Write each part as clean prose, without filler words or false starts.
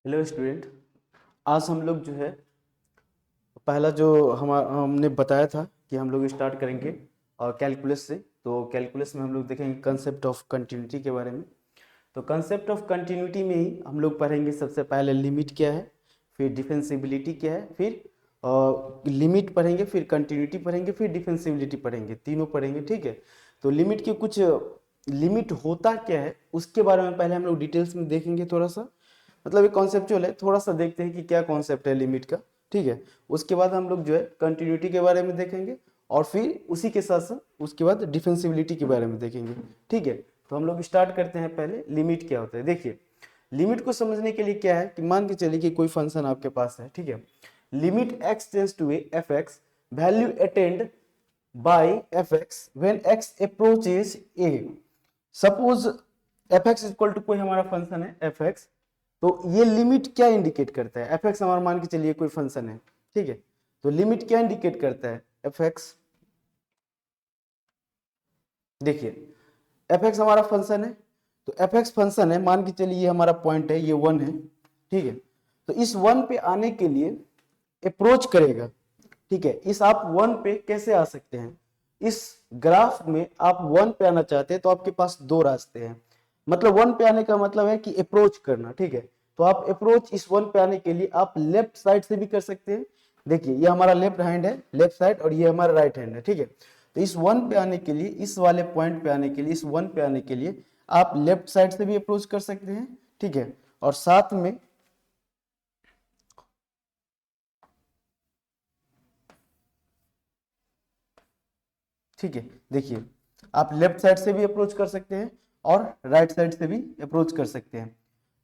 Hello student. आज हम लोग जो है पहला जो हमने बताया था कि हम लोग स्टार्ट करेंगे और कैलकुलस से। तो कैलकुलस में हम लोग देखेंगे कंसेप्ट ऑफ कंटिन्यूटी के बारे में। तो कंसेप्ट ऑफ कंटिन्यूटी में ही हम लोग पढ़ेंगे सबसे पहले लिमिट क्या है, फिर डिफेंसिबिलिटी क्या है, फिर लिमिट पढ़ेंगे, फिर कंटिन्यूटी पढ़ेंगे, फिर डिफेंसिबिलिटी पढ़ेंगे, तीनों पढ़ेंगे। ठीक है। तो लिमिट के कुछ लिमिट होता क्या है उसके बारे में पहले हम लोग डिटेल्स में देखेंगे थोड़ा सा। मतलब ये कॉन्सेप्चुअल है, थोड़ा सा देखते हैं कि क्या कॉन्सेप्ट है लिमिट का। ठीक है। उसके बाद हम लोग जो है कंटिन्यूटी के बारे में देखेंगे और फिर उसी के साथ साथ उसके बाद डिफेंसिबिलिटी के बारे में देखेंगे। ठीक है। तो हम लोग स्टार्ट करते हैं। पहले लिमिट क्या होता है देखिए। लिमिट को समझने के लिए क्या है कि मान के चलिए कि कोई फंक्शन आपके पास है। ठीक है। Limit x tends to A F x value attained by f x when x approaches a। Suppose f x equal to कोई हमारा फंक्शन है एफ एक्स। तो ये लिमिट क्या इंडिकेट करता है? एफ एक्स हमारा मान के चलिए कोई फंक्शन है। ठीक है। तो लिमिट क्या इंडिकेट करता है? F x. देखिए एफ एक्स हमारा फंक्शन है। तो एफ एक्स फंक्शन है, मान के चलिए ये हमारा पॉइंट है, ये 1 है। ठीक है। तो इस 1 पे आने के लिए अप्रोच करेगा। ठीक है। इस आप 1 पे कैसे आ सकते हैं? इस ग्राफ में आप 1 पे आना चाहते हैं तो आपके पास दो रास्ते हैं। मतलब 1 पे आने का मतलब है कि अप्रोच करना। ठीक है। तो आप अप्रोच इस 1 पे आने के लिए आप लेफ्ट साइड से भी कर सकते हैं। देखिए ये हमारा लेफ्ट हैंड है, लेफ्ट साइड, और ये हमारा राइट हैंड है। ठीक है। तो इस 1 पे आने के लिए, इस वाले पॉइंट पे आने के लिए, इस 1 पे आने के लिए आप लेफ्ट साइड से भी अप्रोच कर सकते हैं। ठीक है। और साथ में ठीक है, देखिए आप लेफ्ट साइड से भी अप्रोच कर सकते हैं और राइट साइड से भी अप्रोच कर सकते हैं।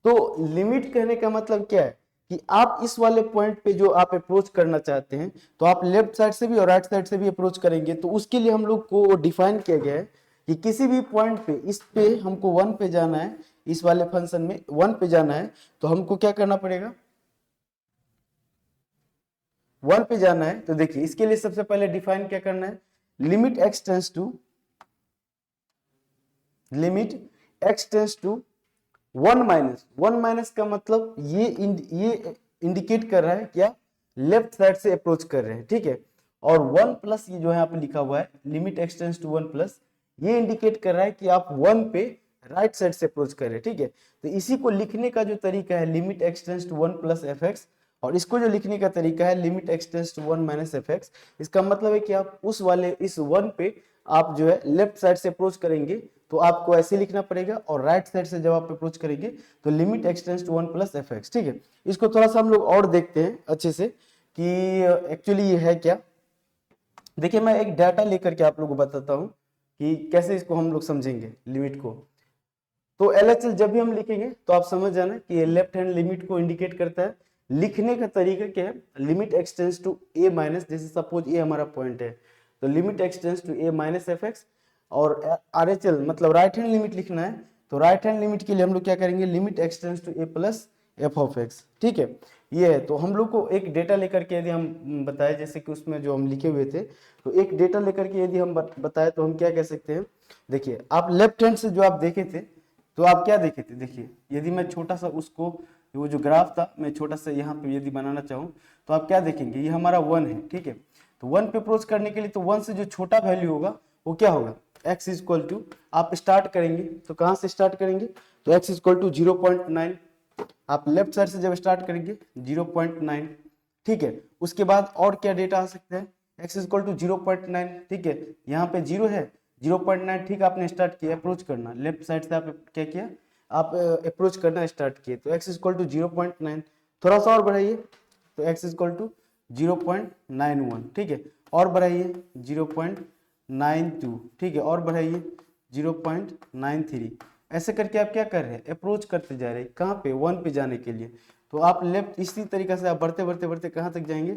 तो लिमिट कहने का मतलब क्या है कि आप इस वाले पॉइंट पे जो आप अप्रोच करना चाहते हैं तो आप लेफ्ट साइड से भी और राइट साइड से भी अप्रोच करेंगे। तो उसके लिए हम लोग को डिफाइन किया गया है कि किसी भी पॉइंट पे, इस पे हमको 1 पे जाना है, इस वाले फंक्शन में 1 पे जाना है तो हमको क्या करना पड़ेगा? 1 पे जाना है तो देखिए इसके लिए सबसे पहले डिफाइन क्या करना है? Limit x tends to, limit x tends to 1 minus, 1 minus का मतलब ये इंडिकेट कर रहा है क्या? लेफ्ट साइड से अप्रोच कर रहे हैं। ठीक है। और 1 प्लस ये जो है यहाँ पे लिखा हुआ है limit x tends to 1 plus, ये इंडिकेट कर रहा है कि आप 1 पे राइट साइड से अप्रोच कर रहे हैं। ठीक है। तो इसी को लिखने का जो तरीका है limit x tends to 1 plus F x, और इसको जो लिखने का तरीका है limit x tends to 1 minus F x. इसका मतलब है कि आप उस वाले इस 1 पे आप जो है लेफ्ट साइड से अप्रोच करेंगे तो आपको ऐसे लिखना पड़ेगा, और राइट साइड से जब आप अप्रोच करेंगे तो limit x tends to 1 plus F x. ठीक है। इसको थोड़ा सा हम लोग और देखते हैं अच्छे से कि एक्चुअली ये है क्या। देखिए मैं एक डाटा लेकर के आप लोगों को बताता हूँ कि कैसे इसको हम लोग समझेंगे लिमिट को। तो LHL जब भी हम लिखेंगे तो आप समझ जाना कि ये लेफ्ट हैंड लिमिट को इंडिकेट करता है। लिखने का तरीका क्या है? Limit x tends to a minus, जैसे सपोज ये हमारा पॉइंट है तो limit x tends to a minus F x. और RHL मतलब राइट हैंड लिमिट लिखना है तो राइट हैंड लिमिट के लिए हम लोग क्या करेंगे? Limit x tends to a plus f of x. ठीक है। ये है। तो हम लोग को एक डेटा लेकर के यदि हम बताए, जैसे कि उसमें जो हम लिखे हुए थे, तो एक डेटा लेकर के यदि हम बताए तो हम क्या कह सकते हैं? देखिए आप लेफ्ट हैंड से जो आप देखे थे तो आप क्या देखे थे? देखिए यदि मैं छोटा सा उसको, वो जो ग्राफ था, मैं छोटा सा यहाँ पे यदि बनाना चाहूँ तो आप क्या देखेंगे? ये हमारा 1 है। ठीक है। तो 1 पे अप्रोच करने के लिए तो 1 से जो छोटा वैल्यू होगा वो क्या होगा? x इक्वल टू, आप स्टार्ट करेंगे तो कहाँ से स्टार्ट करेंगे? तो x इक्वल टू 0.9। आप लेफ्ट साइड से जब स्टार्ट करेंगे 0.9। ठीक है। उसके बाद और क्या डेटा आ सकता है? x equal to 0.9। ठीक है। यहाँ पे 0 है, 0.9। ठीक, आपने स्टार्ट किया अप्रोच करना, लेफ्ट साइड से आप क्या किया? आप अप्रोच करना स्टार्ट किए तो x इक्वल टू 0.9। थोड़ा सा और बढ़ाइए तो x इक्वल टू 0.91। ठीक है। और बढ़ाइए 0.92। ठीक है। और बढ़ाइए 0.93। ऐसे करके आप क्या कर रहे हैं? अप्रोच करते जा रहे हैं। कहाँ पे? 1 पे जाने के लिए। तो आप लेफ्ट इसी तरीके से आप बढ़ते बढ़ते बढ़ते कहाँ तक जाएंगे?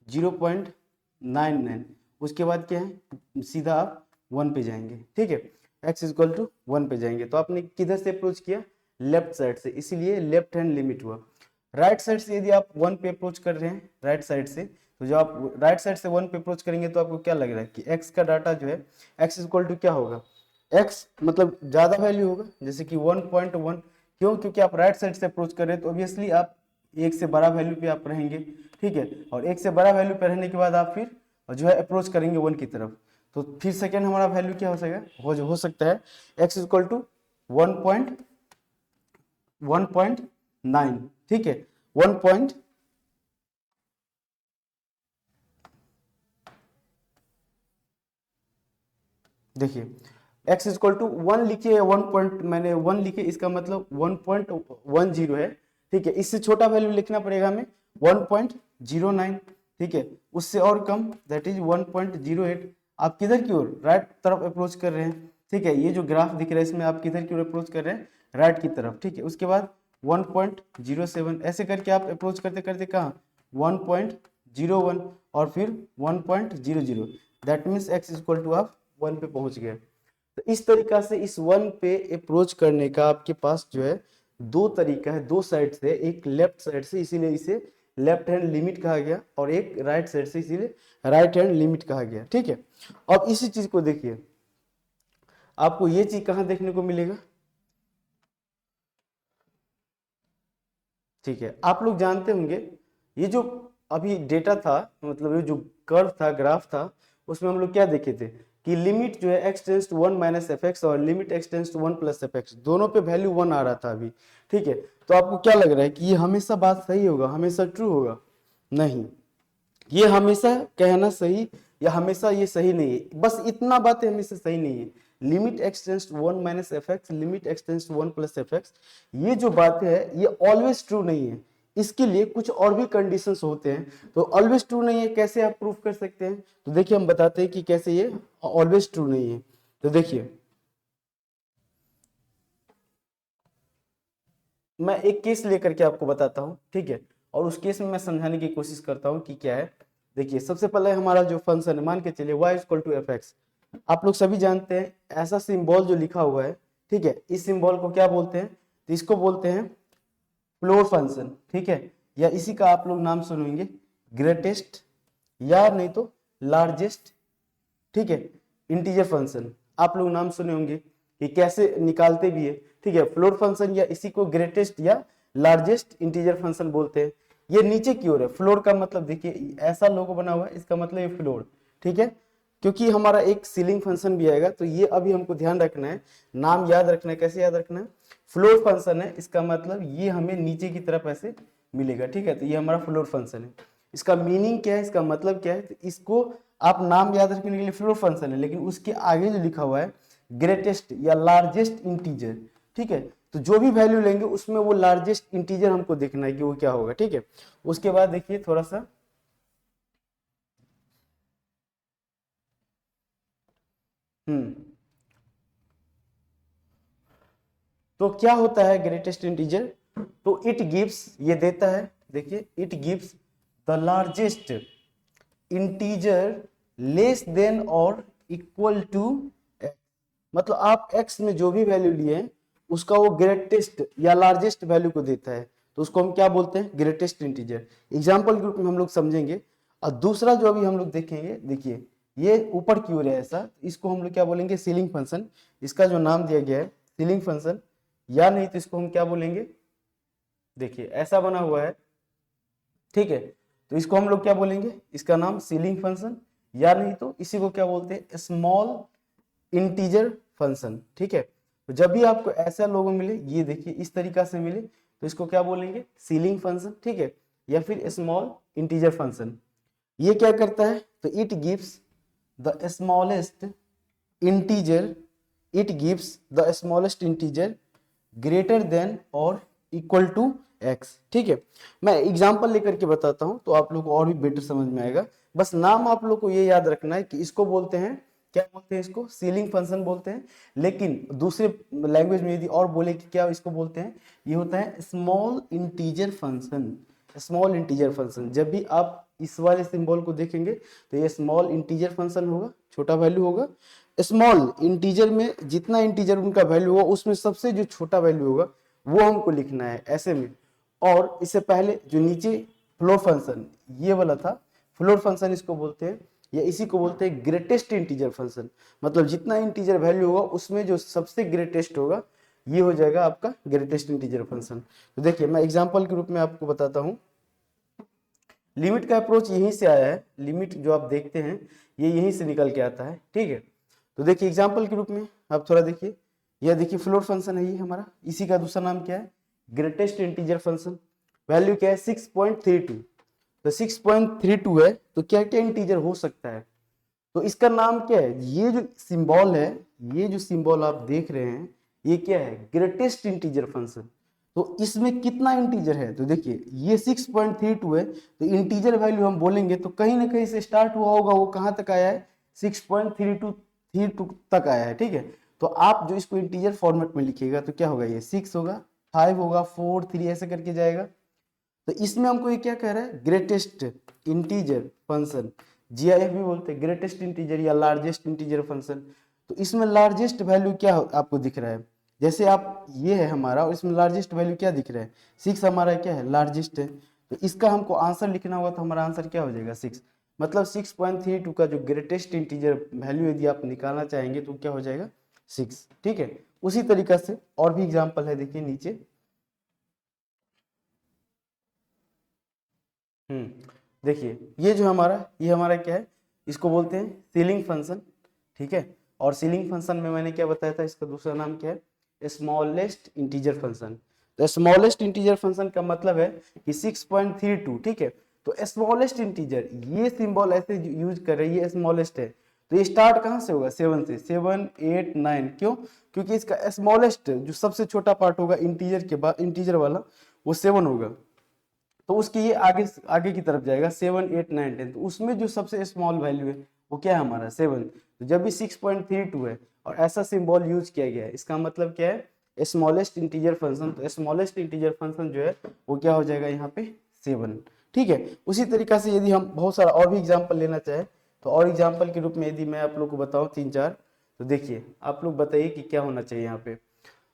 0.99। उसके बाद क्या है? सीधा आप 1 पे जाएंगे। ठीक है। x इक्वल टू 1 पे जाएंगे तो आपने किधर से अप्रोच किया? लेफ्ट साइड से, इसीलिए लेफ्ट हैंड लिमिट हुआ। राइट साइड से यदि आप 1 पे अप्रोच कर रहे हैं राइट साइड से, तो जब आप राइट साइड से 1 पे अप्रोच करेंगे तो आपको क्या लग रहा है कि x का डाटा जो है x इक्वल टू क्या होगा? x मतलब ज्यादा वैल्यू होगा, जैसे कि 1.1। क्यों? क्योंकि आप राइट साइड से अप्रोच कर रहे हैं तो ऑब्वियसली आप एक से बड़ा वैल्यू पे आप रहेंगे, ठीक है। और एक से बड़ा वैल्यू पे रहने के बाद आप फिर जो है अप्रोच करेंगे 1 की तरफ, तो फिर सेकेंड हमारा वैल्यू क्या हो सकेगा, हो सकता है x इक्वल टू 1.9, ठीक है। 1. देखिए x इक्वल टू 1 लिखिए, 1 पॉइंट मैंने 1 लिखे, इसका मतलब 1.10 है, ठीक है। इससे छोटा वैल्यू लिखना पड़ेगा हमें 1.09, ठीक है। उससे और कम दैट इज 1.08। आप किधर की ओर, राइट तरफ अप्रोच कर रहे हैं, ठीक है। ये जो ग्राफ दिख रहा है इसमें आप किधर की ओर अप्रोच कर रहे हैं, राइट की तरफ, ठीक है। उसके बाद 1.07 ऐसे करके आप अप्रोच करते करते कहाँ 1.01 और फिर 1.00, that means x equal to आप 1 पे पहुंच गए। तो इस तरीका से इस 1 पे अप्रोच करने का आपके पास जो है दो तरीका है, दो साइड से, एक लेफ्ट साइड से इसीलिए इसे लेफ्ट हैंड लिमिट कहा गया, और एक राइट साइड से इसीलिए राइट हैंड लिमिट कहा गया, ठीक है। अब इसी चीज को देखिए, आपको ये चीज कहां देखने को मिलेगा, ठीक है। आप लोग जानते होंगे ये जो अभी डेटा था, मतलब ये जो कर्व था, ग्राफ था, उसमें हम लोग क्या देखे थे कि लिमिट जो है x tends to 1 minus F x और limit x tends to 1 plus F X, दोनों पे वैल्यू 1 आ रहा था अभी, ठीक है। तो आपको क्या लग रहा है कि ये हमेशा बात सही होगा, हमेशा ट्रू होगा? नहीं, ये हमेशा कहना सही या हमेशा ये सही नहीं है, बस इतना बात हमेशा सही नहीं है। Limit x tends to 1 minus F x, limit x tends to 1 plus F x, ये जो बात है ये ऑलवेज ट्रू नहीं है। इसके लिए कुछ और भी कंडीशंस होते हैं, तो ऑलवेज ट्रू नहीं है कैसे आप प्रूफ कर सकते हैं, तो देखिए हम बताते हैं कि कैसे ये ऑलवेज ट्रू नहीं है। तो देखिए मैं एक केस लेकर के आपको बताता हूं, ठीक है, और उस केस में मैं समझाने की कोशिश करता हूं कि क्या है। देखिए सबसे पहले हमारा जो फंक्शन है, मान के चलिए y equal to f x, आप लोग सभी जानते हैं ऐसा सिंबल जो लिखा हुआ है, ठीक है, इस सिंबल को क्या बोलते हैं, तो इसको बोलते हैं फ्लोर फंक्शन, ठीक है। या इसी का आप लोग नाम सुनेंगे ग्रेटेस्ट, या नहीं तो लार्जेस्ट, ठीक है, इंटीजर फंक्शन। आप लोग नाम सुने होंगे कि कैसे निकालते भी है, ठीक है, फ्लोर फंक्शन, या इसी को ग्रेटेस्ट या लार्जेस्ट इंटीजर फंक्शन बोलते हैं। ये नीचे की ओर है, फ्लोर का मतलब देखिए ऐसा लोगो बना हुआ है, इसका मतलब ये फ्लोर, ठीक है। क्योंकि हमारा एक सीलिंग फंक्शन भी आएगा, तो ये अभी हमको ध्यान रखना है, नाम याद रखना है। कैसे याद रखना है, फ्लोर फंक्शन है, इसका मतलब ये हमें नीचे की तरफ ऐसे मिलेगा, ठीक है। तो ये हमारा फ्लोर फंक्शन है, इसका मीनिंग क्या है, इसका मतलब क्या है, तो इसको आप नाम याद रखने के लिए फ्लोर फंक्शन है, लेकिन उसके आगे जो लिखा हुआ है ग्रेटेस्ट या लार्जेस्ट इंटीजर, ठीक है। तो जो भी वैल्यू लेंगे उसमें वो लार्जेस्ट इंटीजर हमको देखना है कि वो क्या होगा, ठीक है। उसके बाद देखिए थोड़ा सा, तो क्या होता है ग्रेटेस्ट इंटीजर, तो इट गिव्स, ये देता है, देखिए it gives the largest integer less than और इक्वल टू x, मतलब आप x में जो भी वैल्यू लिए हैं उसका वो ग्रेटेस्ट या लार्जेस्ट वैल्यू को देता है, तो उसको हम क्या बोलते हैं, ग्रेटेस्ट इंटीजर। एग्जांपल के रूप में हम लोग समझेंगे। और दूसरा जो अभी हम लोग देखेंगे, देखिए ये ऊपर की ओर है ऐसा, इसको हम लोग क्या बोलेंगे, सीलिंग फंक्शन, इसका जो नाम दिया गया है सीलिंग फंक्शन, या नहीं तो इसको हम क्या बोलेंगे, देखिए ऐसा बना हुआ है, ठीक है। तो इसको हम लोग क्या बोलेंगे, इसका नाम सीलिंग फंक्शन, या नहीं तो इसी को क्या बोलते हैं, स्मॉल इंटीजर फंक्शन, ठीक है। तो जब भी आपको ऐसा लोगो मिले, ये देखिए इस तरीका से मिले, तो इसको क्या बोलेंगे, सीलिंग फंक्शन, ठीक है, या फिर स्मॉल इंटीजर फंक्शन। ये क्या करता है, तो it gives the smallest integer, it gives the smallest integer greater than और इक्वल टू एक्स, ठीक है। मैं एग्जांपल लेकर के बताता हूं तो आप लोग को और भी बेटर समझ में आएगा। बस नाम आप लोग को ये याद रखना है कि इसको बोलते हैं, क्या बोलते हैं, इसको सीलिंग फंक्शन बोलते हैं। लेकिन दूसरे लैंग्वेज में यदि और बोले कि क्या इसको बोलते हैं, ये होता है small integer function. Small integer function, जब भी आप इस वाले सिंबल को देखेंगे तो ये स्मॉल इंटीजर फंक्शन होगा, छोटा वैल्यू होगा। स्मॉल इंटीजर में जितना इंटीजर उनका वैल्यू होगा उसमें सबसे जो छोटा वैल्यू होगा वो हमको लिखना है ऐसे में। और इससे पहले जो नीचे फ्लोर फंक्शन ये वाला था, फ्लोर फंक्शन इसको बोलते हैं, या इसी को बोलते हैं ग्रेटेस्ट इंटीजर फंक्शन। मतलब जितना इंटीजर वैल्यू होगा उसमें जो सबसे ग्रेटेस्ट होगा ये हो जाएगा आपका ग्रेटेस्ट इंटीजर फंक्शन। तो देखिए मैं एग्जांपल के रूप में आपको बताता हूँ। लिमिट का अप्रोच यहीं से आया है, लिमिट जो आप देखते हैं ये यहीं से निकल के आता है, ठीक है। तो देखिए एग्जांपल के रूप में आप थोड़ा देखिए, यह देखिए फ्लोट फंक्शन है ये हमारा, इसी का दूसरा नाम क्या है, ग्रेटेस्ट इंटीजर फंक्शन। वैल्यू क्या है 6.32, तो 6.32 है, तो क्या क्या इंटीजर हो सकता है, तो इसका नाम क्या है, ये जो सिंबल है, ये जो सिंबल आप देख रहे हैं ये क्या है, ग्रेटेस्ट इंटीजर फंक्शन। तो इसमें कितना इंटीजर है, तो देखिए ये 6.32 है, तो इंटीजर वैल्यू हम बोलेंगे तो कहीं ना कहीं से स्टार्ट हुआ होगा, वो कहां तक आया है 6.32 तक आया है, ठीक है। तो आप जो इसको इंटीजर फॉर्मेट में लिखिएगा तो क्या होगा, ये 6 होगा, 5 होगा, 4 3 ऐसे करके जाएगा। तो इसमें हमको ये क्या कह रहा है, ग्रेटेस्ट इंटीजर फंक्शन, जीआईएफ भी बोलते हैं ग्रेटेस्ट इंटीजर या लार्जेस्ट इंटीजर फंक्शन। तो इसमें लार्जेस्ट वैल्यू क्या आपको दिख रहा है, जैसे आप ये है हमारा और इसमें लार्जेस्ट वैल्यू क्या दिख रहा है, 6 हमारा क्या है, लार्जेस्ट है। तो इसका हमको आंसर लिखना होगा, तो हमारा आंसर क्या हो जाएगा 6, मतलब 6.32 का जो ग्रेटेस्ट इंटीजर वैल्यू यदि आप निकालना चाहेंगे तो क्या हो जाएगा 6, ठीक है। उसी तरीका से और भी एग्जाम्पल है, देखिए नीचे। देखिए ये जो हमारा, ये हमारा क्या है, इसको बोलते हैं सीलिंग फंक्शन, ठीक है। और सीलिंग फंक्शन में मैंने क्या बताया था, इसका दूसरा नाम क्या है, स्मॉलेस्ट इंटीजर फंक्शन। तो स्मॉलेस्ट इंटीजर फंक्शन का मतलब है कि 6.32, ठीक है। तो स्मॉलेस्ट इंटीजर, ये सिंबल ऐसे यूज कर रहे हैं, ये स्मॉलेस्ट है, तो ये स्टार्ट कहाँ से होगा, 7 से, 7 8 9, क्यों, क्योंकि इसका स्मॉलेस्ट जो सबसे छोटा पार्ट होगा इंटीजर के बाद, इंटीजर वाला वो 7 होगा, तो उसकी ये आगे आगे की तरफ जाएगा 7 8 9 10, तो उसमें जो सबसे स्मॉल वैल्यू है वो क्या है हमारा 7। तो जब भी 6.32 है और ऐसा सिंबल यूज किया गया है, इसका मतलब क्या है, स्मॉलेस्ट इंटीजर फंक्शन। तो स्मॉलेस्ट इंटीजर फंक्शन जो है वो क्या हो जाएगा यहाँ पे 7, ठीक है। उसी तरीका से यदि हम बहुत सारा और भी एग्जाम्पल लेना चाहें, तो और एग्जाम्पल के रूप में यदि मैं आप लोग को बताऊँ 3 4, तो देखिए आप लोग बताइए कि क्या होना चाहिए यहाँ पे।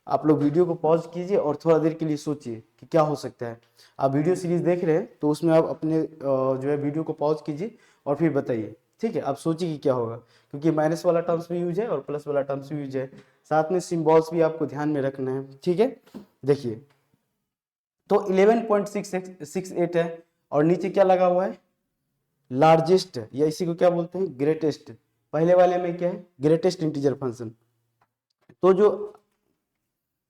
आप लोग वीडियो को पॉज कीजिए और थोड़ा देर के लिए सोचिए कि क्या हो सकता है। आप वीडियो सीरीज देख रहे हैं तो उसमें आप अपने जो है वीडियो को पॉज कीजिए और फिर बताइए, ठीक है। आप सोचिए कि क्या होगा, क्योंकि माइनस वाला टर्म्स भी यूज है और प्लस वाला टर्म्स भी यूज है, साथ में सिंबल्स भी आपको ध्यान में रखना है, ठीक है। देखिए तो 11.68 है और नीचे क्या लगा हुआ है, लार्जेस्ट, या इसी को क्या बोलते हैं, ग्रेटेस्ट। पहले वाले में क्या है, ग्रेटेस्ट इंटीजर फंक्शन। तो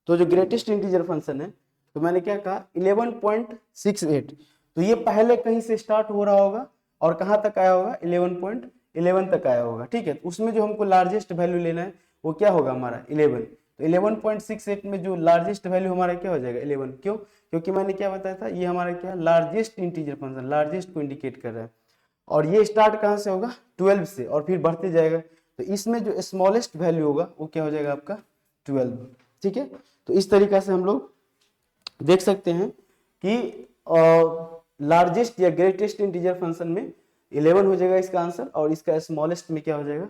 जो ग्रेटेस्ट इंटीजर फंक्शन है, तो मैंने क्या कहा 11.68, तो ये पहले कहीं से स्टार्ट हो रहा होगा और कहां तक आया होगा 11.11 तक आया होगा, ठीक है। तो उसमें जो हमको लार्जेस्ट वैल्यू लेना है वो क्या होगा हमारा 11। तो 11.68 में जो लार्जेस्ट वैल्यू हमारा क्या हो जाएगा 11, क्यों, क्योंकि मैंने क्या बताया था, ये हमारा क्या लार्जेस्ट इंटीजर फंक्शन, लार्जेस्ट को इंडिकेट कर रहा है, और ये स्टार्ट कहां से होगा 12 से और फिर बढ़ते जाएगा। तो इसमें जो स्मॉलेस्ट वैल्यू होगा वो क्या हो जाएगा आपका 12, ठीक है। तो इस तरीका से हम लोग देख सकते हैं कि लार्जेस्ट या ग्रेटेस्ट इंटीजर फंक्शन में 11 हो जाएगा इसका आंसर, और इसका स्मॉलेस्ट में क्या हो जाएगा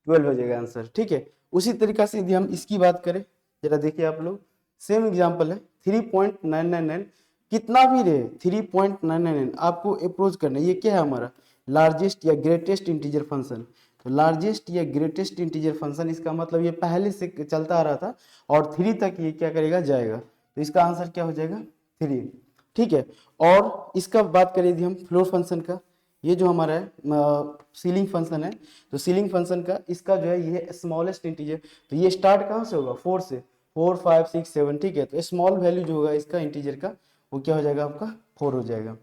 12 हो जाएगा आंसर, ठीक है। उसी तरीका से यदि हम इसकी बात करें, जरा देखिए आप लोग, सेम एग्जांपल है 3.999, कितना भी रहे 3.999 आपको अप्रोच करना है, ये क्या है हमारा लार्जेस्ट या ग्रेटेस्ट इंटीजर फंक्शन। तो लार्जेस्ट या ग्रेटेस्ट इंटीजर फंक्शन, इसका मतलब ये पहले से चलता आ रहा था और 3 तक ये क्या करेगा जाएगा, तो इसका आंसर क्या हो जाएगा 3, ठीक है। और इसका बात करें यदि हम फ्लोर फंक्शन का, ये जो हमारा है सीलिंग फंक्शन है, तो सीलिंग फंक्शन का इसका जो है ये स्मॉलेस्ट इंटीजर, तो ये स्टार्ट कहाँ से होगा 4 से, 4 5 6 7, ठीक है। तो स्मॉल वैल्यू जो होगा इसका इंटीजर का वो क्या हो जाएगा आपका 4 हो जाएगा।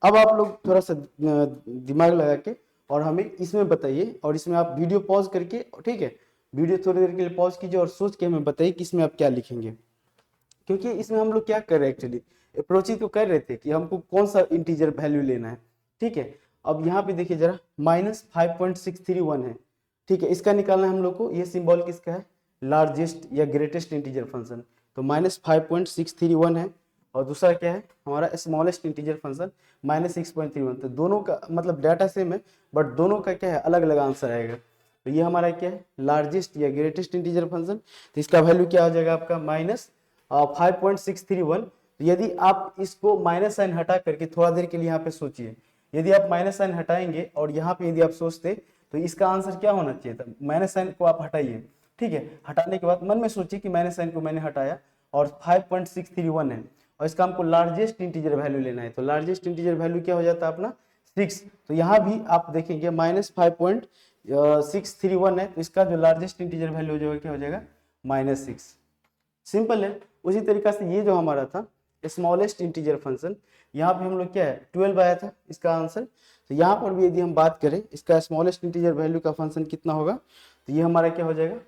अब आप लोग थोड़ा सा दिमाग लगा के और हमें इसमें बताइए, और इसमें आप वीडियो पॉज करके, ठीक है, वीडियो थोड़ी देर के लिए पॉज कीजिए और सोच के हमें बताइए कि इसमें आप क्या लिखेंगे, क्योंकि इसमें हम लोग क्या कर रहे हैं, एक्चुअली अप्रोचिंग तो कर रहे थे कि हमको कौन सा इंटीजर वैल्यू लेना है, ठीक है। अब यहाँ पे देखिए जरा -5.631 है, ठीक है, इसका निकालना है हम लोग को। ये सिंबल किसका है, लार्जेस्ट या ग्रेटेस्ट इंटीजर फंक्शन, तो -5.631 है, और दूसरा क्या है हमारा स्मॉलेस्ट इंटीजर फंक्शन -6.31। तो दोनों का मतलब डाटा सेम है, बट दोनों का क्या है अलग अलग आंसर आएगा। तो ये हमारा क्या है लार्जेस्ट या ग्रेटेस्ट इंटीजर फंक्शन, तो इसका वैल्यू क्या हो जाएगा आपका -5.631। तो यदि आप इसको माइनस साइन हटा करके थोड़ा देर के लिए यहाँ पे सोचिए, यदि आप माइनस साइन हटाएंगे और यहाँ पे यदि आप सोचते तो इसका आंसर क्या होना चाहिए था, माइनस साइन को आप हटाइए ठीक है। हटाने के बाद मन में सोचिए कि माइनस साइन को मैंने हटाया और 5.631 है और इसका हमको लार्जेस्ट इंटीजर वैल्यू लेना है, तो लार्जेस्ट इंटीजर वैल्यू क्या हो जाता है अपना 6। तो यहाँ भी आप देखेंगे -5.631 है, तो इसका जो लार्जेस्ट इंटीजर वैल्यू हो जाएगा क्या हो जाएगा -6। सिंपल है। उसी तरीका से ये जो हमारा था स्मॉलेस्ट इंटीजर फंक्शन, यहाँ पे हम लोग क्या है 12 आया था इसका आंसर। तो यहाँ पर भी यदि हम बात करें इसका स्मॉलेस्ट इंटीजर वैल्यू का फंक्शन कितना होगा, तो ये हमारा क्या हो जाएगा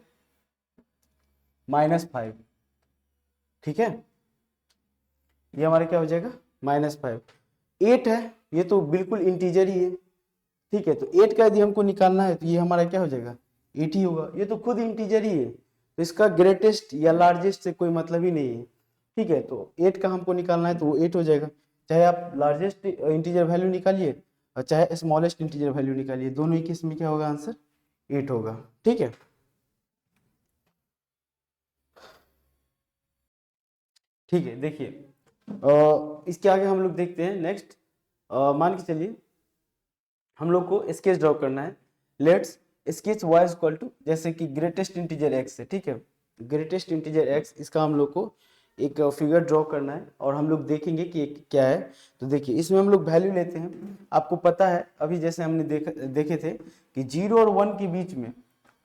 -5। ठीक है, ये हमारा क्या हो जाएगा -5। 8 है, ये तो बिल्कुल इंटीजर ही है। ठीक है, तो 8 का यदि हमको निकालना है तो ये हमारा क्या हो जाएगा 8 ही होगा, ये तो खुद इंटीजर ही है, तो इसका ग्रेटेस्ट या लार्जेस्ट से कोई मतलब ही नहीं है। ठीक है, तो 8 का हमको निकालना है तो वो 8 हो जाएगा, चाहे आप लार्जेस्ट इंटीजर वैल्यू निकालिए और चाहे स्मॉलेस्ट इंटीजर वैल्यू निकालिए, दोनों ही केस में क्या होगा आंसर 8 होगा। ठीक है, ठीक है, देखिए इसके आगे हम लोग देखते हैं नेक्स्ट। मान के चलिए हम लोग को स्केच ड्रॉ करना है। Let's sketch y equal to जैसे कि ग्रेटेस्ट इंटीजर x है। ठीक है, ग्रेटेस्ट इंटीजर x, इसका हम लोग को एक फिगर ड्रॉ करना है और हम लोग देखेंगे कि क्या है। तो देखिए इसमें हम लोग वैल्यू लेते हैं। आपको पता है अभी जैसे हमने देखे थे कि 0 और 1 के बीच में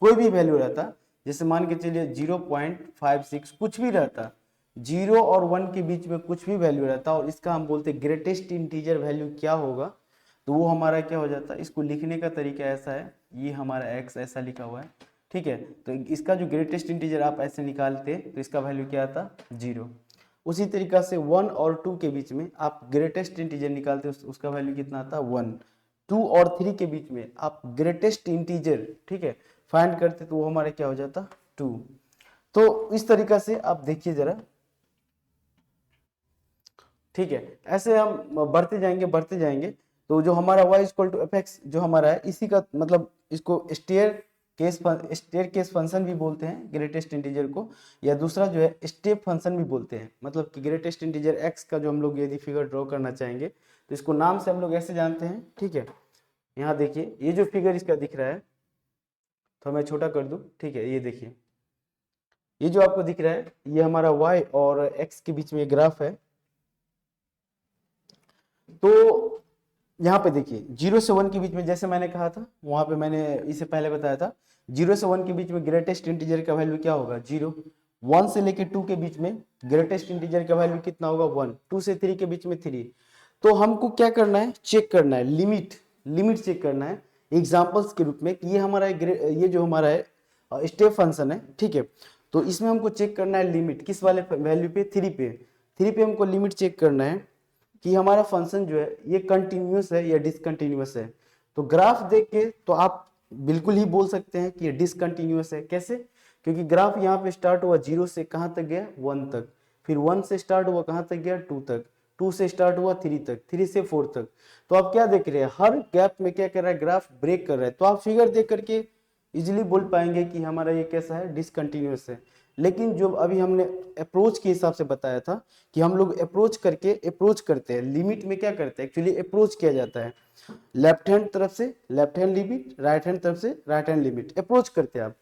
कोई भी वैल्यू रहता, जैसे मान के चलिए 0.56 कुछ भी रहता, 0 और 1 के बीच में कुछ भी वैल्यू रहता और इसका हम बोलते ग्रेटेस्ट इंटीजर वैल्यू क्या होगा, तो वो हमारा क्या हो जाता है। इसको लिखने का तरीका ऐसा है, ये हमारा x ऐसा लिखा हुआ है। ठीक है, तो इसका जो ग्रेटेस्ट इंटीजर आप ऐसे निकालते तो इसका वैल्यू क्या आता 0। उसी तरीका से 1 और 2 के बीच में आप ग्रेटेस्ट इंटीजर निकालते उसका वैल्यू कितना आता 1। 2 और 3 के बीच में आप ग्रेटेस्ट इंटीजर, ठीक है, फाइंड करते तो वो हमारा क्या हो जाता 2। तो इस तरीका से आप देखिए जरा। ठीक है, ऐसे हम बढ़ते जाएंगे। तो जो हमारा y equal to f x जो हमारा है, इसी का मतलब इसको स्टेयर केस फंक्शन भी बोलते हैं ग्रेटेस्ट इंटीजर को, या दूसरा जो है स्टेप फंक्शन भी बोलते हैं। मतलब कि ग्रेटेस्ट इंटीजर x का जो हम लोग यदि फिगर ड्रॉ करना चाहेंगे तो इसको नाम से हम लोग ऐसे जानते हैं। ठीक है, यहाँ देखिए ये जो फिगर इसका दिख रहा है, तो मैं छोटा कर दूं। ठीक है, ये देखिए ये जो आपको दिख रहा है ये हमारा y और x के बीच में ग्राफ है। तो यहाँ पे देखिए 0 से 1 के बीच में, जैसे मैंने कहा था वहां पे मैंने इससे पहले बताया था, 0 से 1 के बीच में ग्रेटेस्ट इंटीजर का वैल्यू क्या होगा 0। 1 से लेके 2 के बीच में ग्रेटेस्ट इंटीजर का वैल्यू कितना होगा 1। 2 से 3 के बीच में 3। तो हमको क्या करना है, चेक करना है, लिमिट चेक करना है एग्जाम्पल्स के रूप में कि ये हमारा ये जो हमारा है स्टेप फंक्शन है। ठीक है, तो इसमें हमको चेक करना है लिमिट किस वाले वैल्यू पे 3 पे हमको लिमिट चेक करना है कि हमारा फंक्शन जो है ये कंटिन्यूअस है या डिसकंटिन्यूअस है। तो ग्राफ देख के तो आप बिल्कुल ही बोल सकते हैं कि ये डिसकंटिन्यूअस है। कैसे? क्योंकि ग्राफ यहाँ पे स्टार्ट हुआ 0 से कहाँ तक गया 1 तक, फिर 1 से स्टार्ट हुआ कहाँ तक गया 2 तक, 2 से स्टार्ट हुआ 3 तक, 3 से 4 तक। तो आप क्या देख रहे हैं, हर गैप में क्या कर रहा है ग्राफ ब्रेक कर रहा है। तो आप फिगर देख करके इजिली बोल पाएंगे कि हमारा ये कैसा है डिसकंटिन्यूअस है। लेकिन जो अभी हमने अप्रोच के हिसाब से बताया था कि हम लोग अप्रोच करते हैं, लिमिट में क्या करते हैं एक्चुअली अप्रोच किया जाता है, लेफ्ट हैंड तरफ से left hand limit, right hand तरफ से राइट हैंड लिमिट अप्रोच करते हैं आप।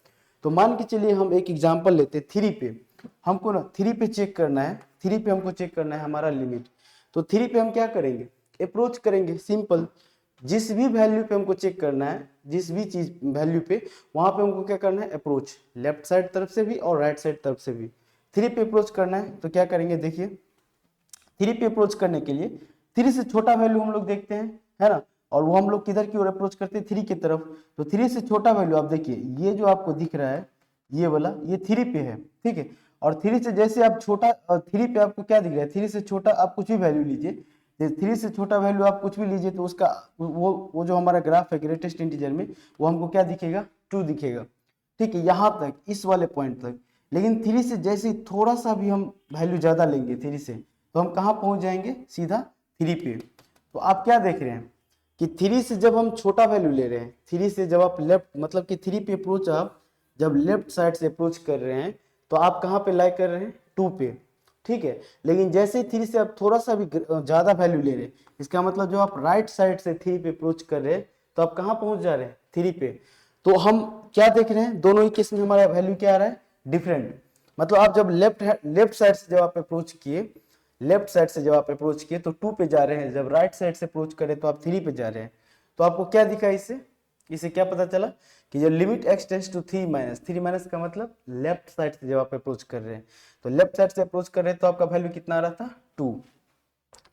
तो मान के चलिए हम एक एग्जांपल लेते हैं 3 पे, हमको ना 3 पे चेक करना है, 3 पे हमको चेक करना है हमारा लिमिट। तो 3 पे हम क्या करेंगे अप्रोच करेंगे, सिंपल। जिस भी वैल्यू पे हमको चेक करना है, जिस भी चीज वैल्यू पे, वहां पे हमको क्या करना है अप्रोच, लेफ्ट साइड तरफ से भी और राइट साइड तरफ से भी 3 पे अप्रोच करना है। तो क्या करेंगे देखिए 3 पे अप्रोच करने के लिए 3 से छोटा वैल्यू हम लोग देखते हैं, है ना, और वो हम लोग किधर की ओर अप्रोच करते हैं 3 की तरफ। तो 3 से छोटा वैल्यू आप देखिए ये जो आपको दिख रहा है ये वाला, ये 3 पे है। ठीक है, और 3 से जैसे आप छोटा, 3 पे आपको क्या दिख रहा है 3 से छोटा आप कुछ भी वैल्यू लीजिए, 3 से छोटा वैल्यू आप कुछ भी लीजिए तो उसका वो जो हमारा ग्राफ है ग्रेटेस्ट इंटीजर में वो हमको क्या दिखेगा 2 दिखेगा। ठीक है, यहाँ तक इस वाले पॉइंट तक। लेकिन 3 से जैसे थोड़ा सा भी हम वैल्यू ज्यादा लेंगे 3 से, तो हम कहाँ पहुंच जाएंगे सीधा 3 पे। तो आप क्या देख रहे हैं कि 3 से जब हम छोटा वैल्यू ले रहे हैं, 3 से जब आप लेफ्ट मतलब कि 3 पे अप्रोच आप जब लेफ्ट साइड से अप्रोच कर रहे हैं तो आप कहाँ पे लाई कर रहे हैं 2 पे। ठीक है, लेकिन जैसे ही 3 से आप थोड़ा सा भी ज्यादा वैल्यू ले रहे हैं, इसका मतलब जो आप राइट साइड से 3 पे अप्रोच कर रहे हैं तो आप कहाँ पहुंच जा रहे हैं 3 पे। तो हम क्या देख रहे हैं, दोनों ही केस में हमारा वैल्यू क्या आ रहा है, डिफरेंट। मतलब आप जब लेफ्ट साइड से जब आप अप्रोच किए, लेफ्ट साइड से जब आप अप्रोच किए तो 2 पे जा रहे हैं, जब राइट साइड से अप्रोच करें तो आप 3 पे जा रहे हैं। तो आपको क्या दिखा इससे, इससे क्या पता चला कि जब limit x tends to 3 minus का मतलब लेफ्ट साइड से जब आप अप्रोच कर रहे हैं, तो लेफ्ट साइड से अप्रोच कर रहे हैं तो आपका वैल्यू कितना आ रहा था, 2।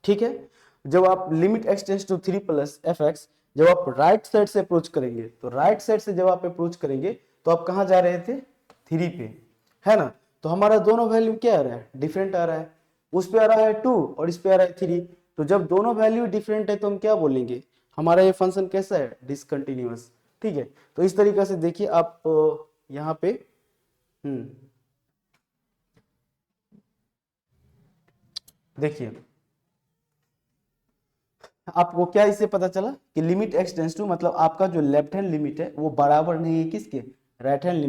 ठीक है, जब आप limit x tends to 3 plus F x, जब आप राइट साइड से अप्रोच करेंगे, तो राइट साइड से जब आप अप्रोच करेंगे तो आप कहाँ जा रहे थे, 3 पे, है ना। तो हमारा दोनों वैल्यू क्या आ रहा है, डिफरेंट आ रहा है। उस पे आ रहा है 2 और इस पे आ रहा है 3। तो जब दोनों वैल्यू डिफरेंट है तो हम क्या बोलेंगे, हमारा ये फंक्शन कैसा है, डिसकंटिन्यूअस। ठीक है, तो इस तरीके से देखिए आप यहाँ पे देखिए आपको क्या इससे पता चला कि लिमिट x टेंड्स टू, मतलब आपका जो लेफ्ट हैंड लिमिट है वो बराबर नहीं है किसके, राइट हैंड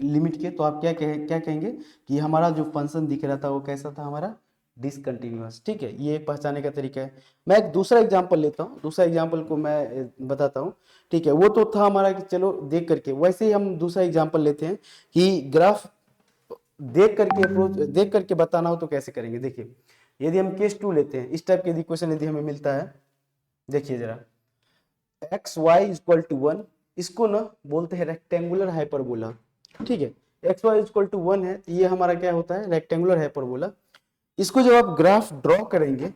लिमिट के। तो आप क्या कहेंगे कि हमारा जो फंक्शन दिख रहा था वो कैसा था, हमारा डिसकंटिन्यूअस। ठीक है, ये एक पहचाने का तरीका है। मैं एक दूसरा एग्जांपल लेता हूँ, दूसरा एग्जांपल को मैं बताता हूँ। ठीक है, वो तो था हमारा कि चलो देख करके, वैसे ही हम दूसरा एग्जांपल लेते हैं कि ग्राफ देख करके अप्रोच देख करके बताना हो तो कैसे करेंगे। देखिए, यदि हम केस 2 लेते हैं, इस टाइप के इक्वेशन यदि हमें मिलता है, देखिए जरा, एक्स वाई इक्वल टू 1, इसको ना बोलते हैं रेक्टेंगुलर हाइपरबोला। ठीक है, एक्स वाई इक्वल टू 1 है, ये हमारा क्या होता है, रेक्टेंगुलर हाइपरबोला। इसको जब आप ग्राफ ड्रॉ करेंगे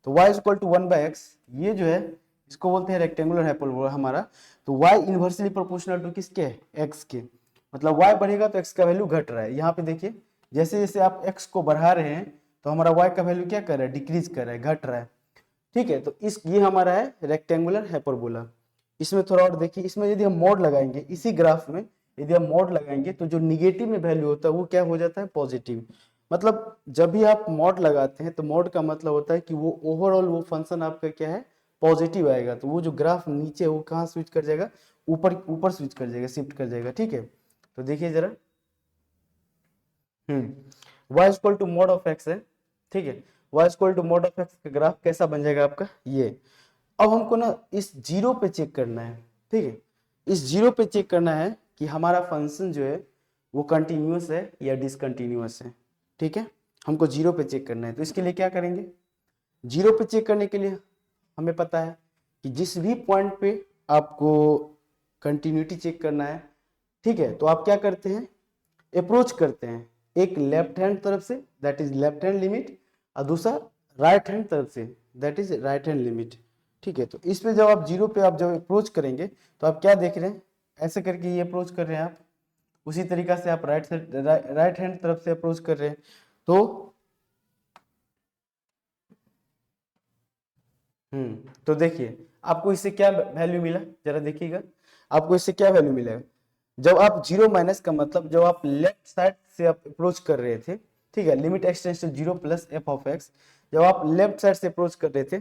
तो y इक्वल टू 1/x, ये जो है इसको बोलते हैं रेक्टेंगुलर हाइपरबोला हमारा। तो y इनवर्सली प्रोपोर्शनल टू किसके है, x के। मतलब y बढ़ेगा तो x का वैल्यू घट रहा है। यहाँ पे देखिए, जैसे जैसे आप x को बढ़ा रहे हैं तो हमारा y का वैल्यू क्या कर रहा है, डिक्रीज कर रहा है, घट रहा है। ठीक है, तो ये हमारा है रेक्टेंगुलर हाइपरबोला। इसमें थोड़ा और देखिए, इसमें यदि हम मोड लगाएंगे, इसी ग्राफ में यदि हम मोड लगाएंगे तो जो निगेटिव में वैल्यू होता है वो क्या हो जाता है, पॉजिटिव। मतलब जब भी आप मोड लगाते हैं तो मोड का मतलब होता है कि वो ओवरऑल वो फंक्शन आपका क्या है, पॉजिटिव आएगा। तो वो जो ग्राफ नीचे है वो कहाँ स्विच कर जाएगा, ऊपर ऊपर स्विच कर जाएगा, शिफ्ट कर जाएगा। ठीक है, तो देखिए जरा, y equal to mod of x है। ठीक है, y equal to mod of x का ग्राफ कैसा बन जाएगा आपका, ये। अब हमको ना इस जीरो पे चेक करना है। ठीक है, इस जीरो पे चेक करना है कि हमारा फंक्शन जो है वो कंटिन्यूअस है या डिसकंटिन्यूअस है। ठीक है, हमको जीरो पे चेक करना है। तो इसके लिए क्या करेंगे, जीरो पे चेक करने के लिए हमें पता है कि जिस भी पॉइंट पे आपको कंटिन्यूटी चेक करना है, ठीक है, तो आप क्या करते हैं, अप्रोच करते हैं। एक लेफ्ट हैंड तरफ say that is left hand limit, और दूसरा राइट हैंड तरफ say that is right hand limit. ठीक है, तो इस पे जब आप जीरो पे आप जब अप्रोच करेंगे तो आप क्या देख रहे हैं, ऐसे करके ये अप्रोच कर रहे हैं आप। उसी तरीका से आप राइट हैंड तरफ से अप्रोच कर रहे हैं। तो देखिए आपको इससे क्या वैल्यू मिला, जरा देखिएगा, आपको इससे क्या वैल्यू मिलेगा। जब आप जीरो माइनस का मतलब जब आप लेफ्ट साइड से आप अप्रोच कर रहे थे, ठीक है, limit x tends to 0 plus f of x, जब आप लेफ्ट साइड से अप्रोच कर रहे थे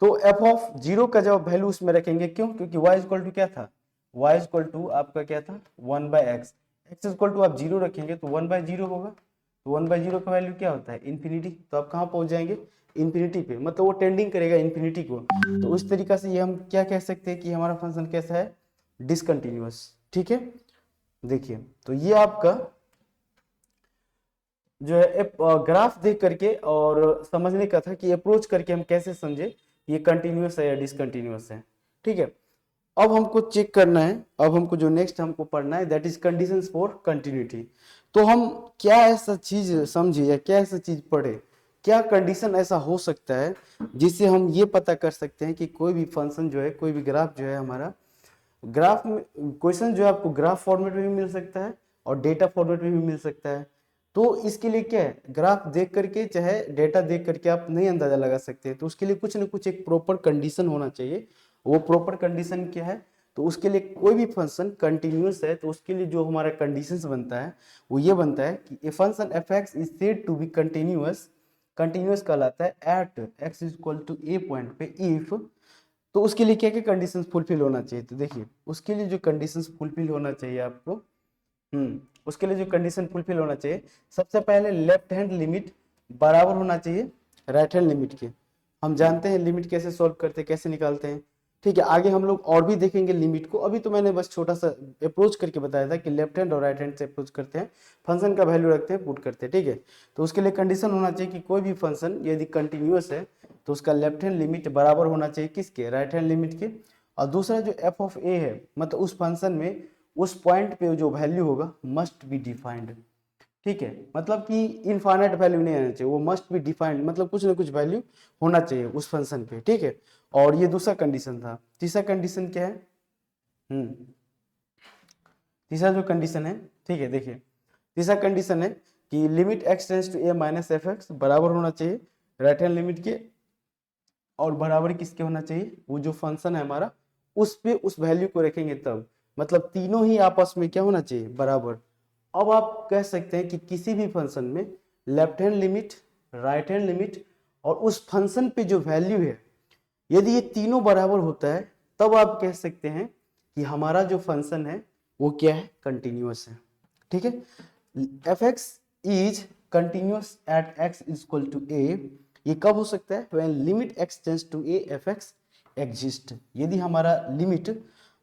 तो एफ ऑफ जीरो का जब वैल्यू उसमें रखेंगे, क्यों, क्योंकि y इक्वल टू क्या था, y इक्वल टू आपका क्या था, 1/x, x इक्वल टू आप जीरो रखेंगे तो 1/0 होगा। तो 1/0 का वैल्यू क्या होता है, इन्फिनिटी। तो आप कहाँ पहुंच जाएंगे, इन्फिनिटी पे, मतलब वो टेंडिंग करेगा इन्फिनिटी को। तो उस तरीका से ये हम क्या कह सकते हैं कि हमारा फंक्शन कैसा है, डिसकंटिन्यूअस। ठीक है, देखिए, तो ये आपका जो है ग्राफ देख करके और समझने का था कि अप्रोच करके हम कैसे समझे ये कंटिन्यूअस है या डिसकंटिन्यूअस है। ठीक है, अब हमको चेक करना है, अब हमको जो नेक्स्ट हमको पढ़ना है that is conditions for continuity. तो हम क्या ऐसा चीज समझे या क्या ऐसा चीज पढ़े, क्या कंडीशन ऐसा हो सकता है जिससे हम ये पता कर सकते हैं कि कोई भी फंक्शन जो है, कोई भी ग्राफ जो है हमारा, ग्राफ में क्वेश्चन जो है आपको ग्राफ फॉर्मेट में भी मिल सकता है और डेटा फॉर्मेट में भी मिल सकता है। तो इसके लिए क्या है, ग्राफ देख करके चाहे डेटा देख करके आप नहीं अंदाजा लगा सकते, तो उसके लिए कुछ ना कुछ एक प्रॉपर कंडीशन होना चाहिए। वो प्रॉपर कंडीशन क्या है, तो उसके लिए कोई भी फंक्शन कंटिन्यूअस है तो उसके लिए जो हमारा कंडीशंस बनता है वो ये बनता है कि a function F x is said to be continuous, continuous कहलाता है at x is equal to a point पे इफ। तो उसके लिए क्या क्या कंडीशंस फुलफिल होना चाहिए, तो देखिए उसके लिए जो कंडीशंस फुलफिल होना चाहिए आपको, उसके लिए जो कंडीशन फुलफिल होना चाहिए, सबसे पहले लेफ्ट हैंड लिमिट बराबर होना चाहिए राइट हैंड लिमिट के। हम जानते हैं लिमिट कैसे सॉल्व करते हैं, कैसे निकालते हैं। ठीक है, आगे हम लोग और भी देखेंगे लिमिट को। अभी तो मैंने बस छोटा सा अप्रोच करके बताया था कि लेफ्ट हैंड और राइट हैंड से अप्रोच करते हैं, फंक्शन का वैल्यू रखते हैं, पुट करते हैं। ठीक है, तो उसके लिए कंडीशन होना चाहिए कि कोई भी फंक्शन यदि कंटिन्यूअस है तो उसका लेफ्ट हैंड लिमिट बराबर होना चाहिए किसके, राइट हैंड लिमिट के। और दूसरा जो एफ ऑफ ए है, मतलब उस फंक्शन में उस पॉइंट पे जो वैल्यू होगा मस्ट बी डिफाइंड। ठीक है, मतलब कि इनफाइनाइट वैल्यू नहीं आना चाहिए, वो मस्ट बी डिफाइंड, मतलब कुछ ना कुछ वैल्यू होना चाहिए उस फंक्शन पे। ठीक है, और ये दूसरा कंडीशन था। तीसरा कंडीशन क्या है? तीसरा जो कंडीशन है, ठीक है, देखिए तीसरा कंडीशन है कि limit x tends to a minus F x बराबर होना चाहिए राइट हैंड लिमिट के, और बराबर किसके होना चाहिए, वो जो फंक्शन है हमारा उस पे उस वैल्यू को रखेंगे तब, मतलब तीनों ही आपस में क्या होना चाहिए, बराबर। अब आप कह सकते हैं कि किसी भी फंक्शन में left hand limit, right hand limit और उस फंक्शन पे जो वैल्यू है, यदि ये तीनों बराबर होता है तब आप कह सकते हैं कि हमारा जो फंक्शन है वो क्या है, कंटिन्यूअस है। ठीक है, F x is continuous at x is equal to A, ये कब हो सकता है, when limit X tends to A F X exist. यदि हमारा लिमिट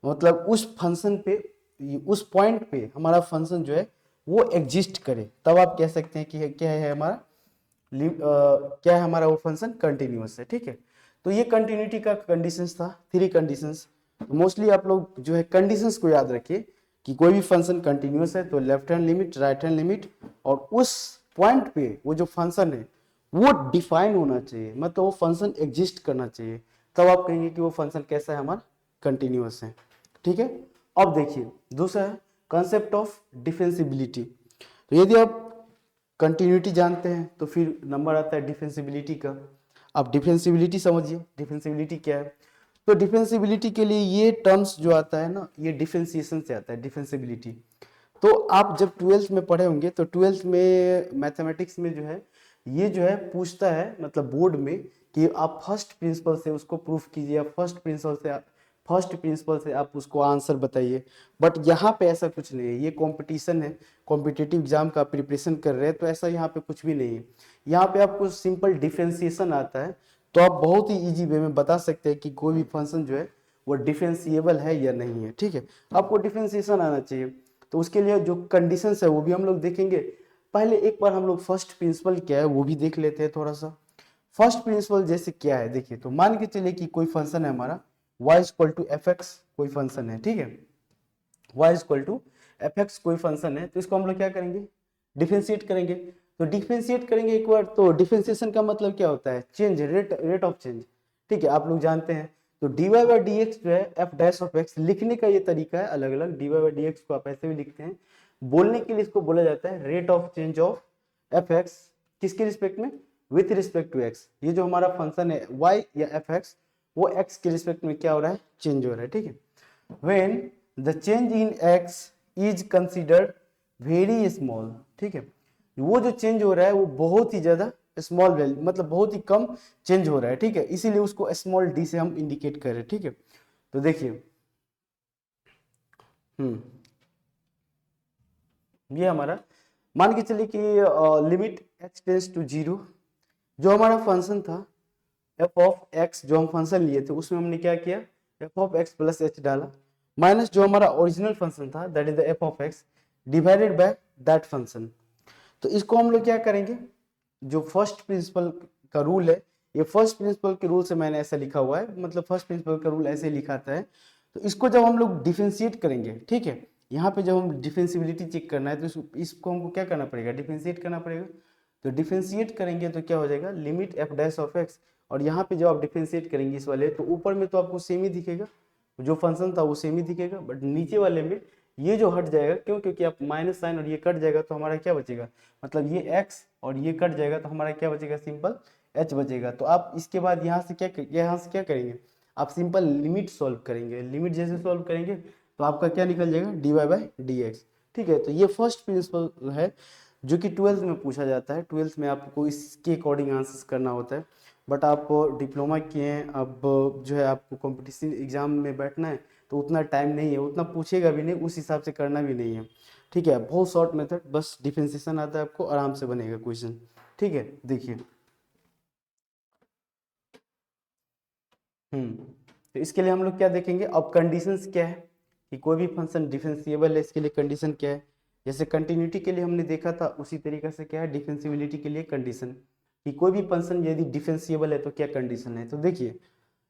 मतलब उस फंक्शन पे, उस पॉइंट पे हमारा फंक्शन जो है वो एग्जिस्ट करे, तब आप कह सकते हैं कि क्या है हमारा क्या है हमारा वो फंक्शन कंटिन्यूअस है। ठीक है, तो ये कंटिन्यूटी का कंडीशंस था, 3 कंडीशंस। मोस्टली आप लोग जो है कंडीशंस को याद रखिए कि कोई भी फंक्शन कंटिन्यूअस है तो left hand limit, right hand limit और उस पॉइंट पे वो जो फंक्शन है वो डिफाइन होना चाहिए, मतलब वो फंक्शन एग्जिस्ट करना चाहिए, तब आप कहेंगे कि वो फंक्शन कैसा है, हमारा कंटिन्यूअस है। ठीक है, अब देखिए दूसरा है कंसेप्ट ऑफ डिफेंसिबिलिटी। तो यदि आप कंटिन्यूटी जानते हैं तो फिर नंबर आता है डिफेंसिबिलिटी का। अब डिफेंसिबिलिटी समझिए, डिफेंसिबिलिटी क्या है। तो डिफेंसिबिलिटी के लिए ये टर्म्स जो आता है ना, ये डिफेंसिएशन से आता है डिफेंसिबिलिटी। तो आप जब 12th में पढ़े होंगे तो 12th में मैथमेटिक्स में जो है ये जो है पूछता है, मतलब बोर्ड में, कि आप फर्स्ट प्रिंसिपल से उसको प्रूफ कीजिए, या फर्स्ट प्रिंसिपल से आप उसको आंसर बताइए। बट यहाँ पे ऐसा कुछ नहीं है, ये कंपटीशन है, कॉम्पिटिटिव एग्जाम का प्रिपरेशन कर रहे हैं, तो ऐसा यहाँ पे कुछ भी नहीं है। यहाँ पे आपको सिंपल डिफरेंशिएशन आता है, तो आप बहुत ही इजी वे में बता सकते हैं कि कोई भी फंक्शन जो है वो डिफरेंशिएबल है या नहीं है। ठीक है, आपको डिफरेंशिएशन आना चाहिए, तो उसके लिए जो कंडीशंस है वो भी हम लोग देखेंगे। पहले एक बार हम लोग फर्स्ट प्रिंसिपल क्या है वो भी देख लेते हैं थोड़ा सा। फर्स्ट प्रिंसिपल जैसे क्या है, देखिए तो मान के चलिए कि कोई फंक्शन है हमारा y equal to f x, कोई फंक्शन है। ठीक है, y equal to f x कोई फंक्शन है, तो इसको हम लोग क्या करेंगे, डिफरेंशिएट करेंगे। तो डिफरेंशिएट करेंगे एक बार, तो डिफरेंशिएशन का मतलब क्या होता है, चेंज, रेट ऑफ चेंज। ठीक है, आप लोग जानते हैं। तो dy बाई डी एक्स जो है एफ डैश ऑफ एक्स, लिखने का ये तरीका है अलग अलग। dy बाई डी एक्स को आप ऐसे भी लिखते हैं, बोलने के लिए इसको बोला जाता है rate of change of F x, किसके रिस्पेक्ट में, विथ रिस्पेक्ट टू एक्स। ये जो हमारा फंक्शन है y या एफ एक्स, वो x के रिस्पेक्ट में क्या हो रहा है, चेंज हो रहा है। ठीक है, when the change in x is considered very small। ठीक है, वो जो चेंज हो रहा है वो बहुत ही ज्यादा स्मॉल वैल्यू, मतलब बहुत ही कम चेंज हो रहा है। ठीक है, इसीलिए उसको स्मॉल डी से हम इंडिकेट कर रहे हैं। ठीक है, तो देखिए ये हमारा मान के चलिए कि लिमिट x टेंस टू 0, जो हमारा फंक्शन था एफ ऑफ एक्स, जो हम फंक्शन लिए थे उसमें हमने क्या किया, F of x plus H डाला, माइनस जो हमारा ओरिजिनल फंक्शन था that is the F of x divided by that function. तो इसको हम लोग क्या करेंगे, जो फर्स्ट प्रिंसिपल का रूल है, ये फर्स्ट प्रिंसिपल के रूल से मैंने ऐसा लिखा हुआ है, मतलब फर्स्ट प्रिंसिपल का रूल ऐसे लिखाता है। तो इसको जब हम लोग डिफरेंशिएट करेंगे, ठीक है, यहाँ पे जब हम डिफरेंशिएबिलिटी चेक करना है तो इसको हमको क्या करना पड़ेगा, डिफरेंशिएट करना पड़ेगा। तो डिफरेंशिएट करेंगे तो क्या हो जाएगा, limit F dash of x, और यहाँ पे जब आप डिफरेंशिएट करेंगे इस वाले, तो ऊपर में तो आपको सेम ही दिखेगा, जो फंक्शन था वो सेम ही दिखेगा, बट नीचे वाले में ये जो हट जाएगा, क्यों, क्योंकि आप माइनस साइन और ये कट जाएगा तो हमारा क्या बचेगा, मतलब ये x और ये कट जाएगा तो हमारा क्या बचेगा, सिंपल h बचेगा। तो आप इसके बाद यहाँ से क्या करेंगे, आप सिंपल लिमिट सॉल्व करेंगे, लिमिट जैसे सॉल्व करेंगे तो आपका क्या निकल जाएगा, d y by d x. ठीक है, तो ये फर्स्ट प्रिंसिपल है जो कि 12th में पूछा जाता है। 12th में आपको इसके अकॉर्डिंग आंसर्स करना होता है, बट आप डिप्लोमा किए हैं, अब जो है आपको कॉम्पिटिशन एग्जाम में बैठना है तो उतना टाइम नहीं है, उतना पूछेगा भी नहीं, उस हिसाब से करना भी नहीं है। ठीक है, बहुत शॉर्ट मेथड, बस डिफरेंशिएशन आता है आपको, आराम से बनेगा क्वेश्चन। ठीक है, देखिए तो इसके लिए हम लोग क्या देखेंगे, अब कंडीशंस क्या है कि कोई भी फंक्शन डिफरेंशिएबल है, इसके लिए कंडीशन क्या है। जैसे कंटिन्यूटी के लिए हमने देखा था, उसी तरीके से क्या है डिफरेंशिएबिलिटी के लिए कंडीशन, कि कोई भी फंक्शन यदि डिफरेंशिएबल है तो क्या कंडीशन है। तो देखिए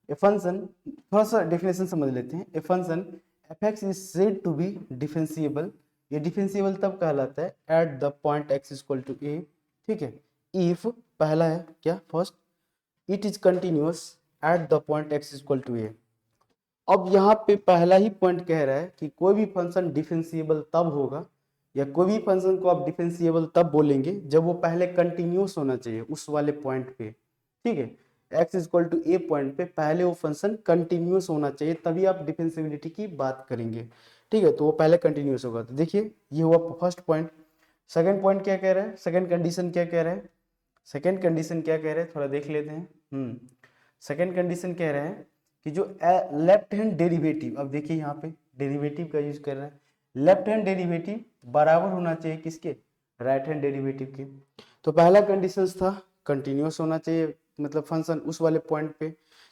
ए फंक्शन, थोड़ा सा डेफिनेशन समझ लेते हैं। A function F x is said to be differentiable, ये डिफरेंशिएबल तब कहलाता है at the point X equal to A, ठीक है। इफ पहला है क्या, first, it is continuous at the point X equal to A. अब यहाँ पे पहला ही पॉइंट कह रहा है कि कोई भी फंक्शन डिफरेंशिएबल तब होगा, या कोई भी फंक्शन को आप डिफरेंशिएबल तब बोलेंगे जब वो पहले कंटिन्यूअस होना चाहिए उस वाले पॉइंट पे, ठीक है। X equal to a point पे पहले वो फंक्शन कंटिन्यूअस होना चाहिए, तभी आप डिफरेंशिएबिलिटी की बात करेंगे, ठीक है। तो वो पहले कंटिन्यूअस होगा। तो देखिए ये हुआ फर्स्ट पॉइंट। सेकंड पॉइंट क्या कह रहा है, सेकंड कंडीशन क्या कह रहा है, सेकंड कंडीशन क्या कह रहे हैं थोड़ा देख लेते हैं। सेकंड कंडीशन कह रहा है कि जो लेफ्ट हैंड डेरिवेटिव, अब देखिए यहाँ पे डेरिवेटिव का यूज कर रहा है, लेफ्ट हैंड डेरिवेटिव बराबर होना चाहिए किसके, राइट हैंड डेरिवेटिव के। तो पहला कंडीशन था कंटिन्यूअस होना चाहिए, मतलब फंक्शन उस वाले पॉइंट पे,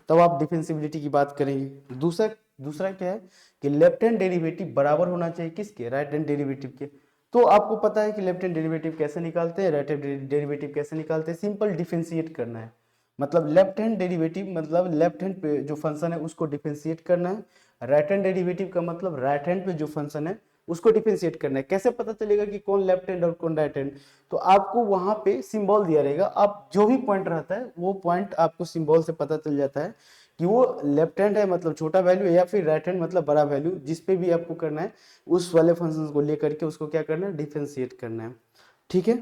तब आप डिफरेंशिएबिलिटी की बात करेंगे। दूसरा दूसरा क्या है कि लेफ्ट हैंड डेरिवेटिव बराबर होना चाहिए किसके, राइट हैंड डेरिवेटिव के। तो आपको पता है कि लेफ्ट हैंड डेरिवेटिव कैसे निकालते हैं, राइट हैंड डेरिवेटिव कैसे निकालते हैं, सिंपल डिफरेंशिएट करना है। मतलब लेफ्ट हैंड डेरिवेटिव मतलब लेफ्ट हैंड पे जो फंक्शन है उसको डिफरेंशिएट करना है, राइट हैंड डेरिवेटिव का मतलब राइट हैंड पे जो फंक्शन है उसको डिफरेंशिएट करना है। कैसे पता चलेगा कि कौन लेफ्ट हैंड और कौन राइट हैंड, तो आपको वहां पे सिंबल दिया रहेगा, आप जो भी पॉइंट रहता है वो पॉइंट आपको सिंबल से पता चल जाता है कि वो लेफ्ट हैंड है मतलब छोटा वैल्यू है, या फिर राइट हैंड मतलब बड़ा वैल्यू, जिस पे भी आपको करना है उस वाले फंक्शन को लेकर के उसको क्या करना है, डिफरेंशिएट करना है, ठीक है।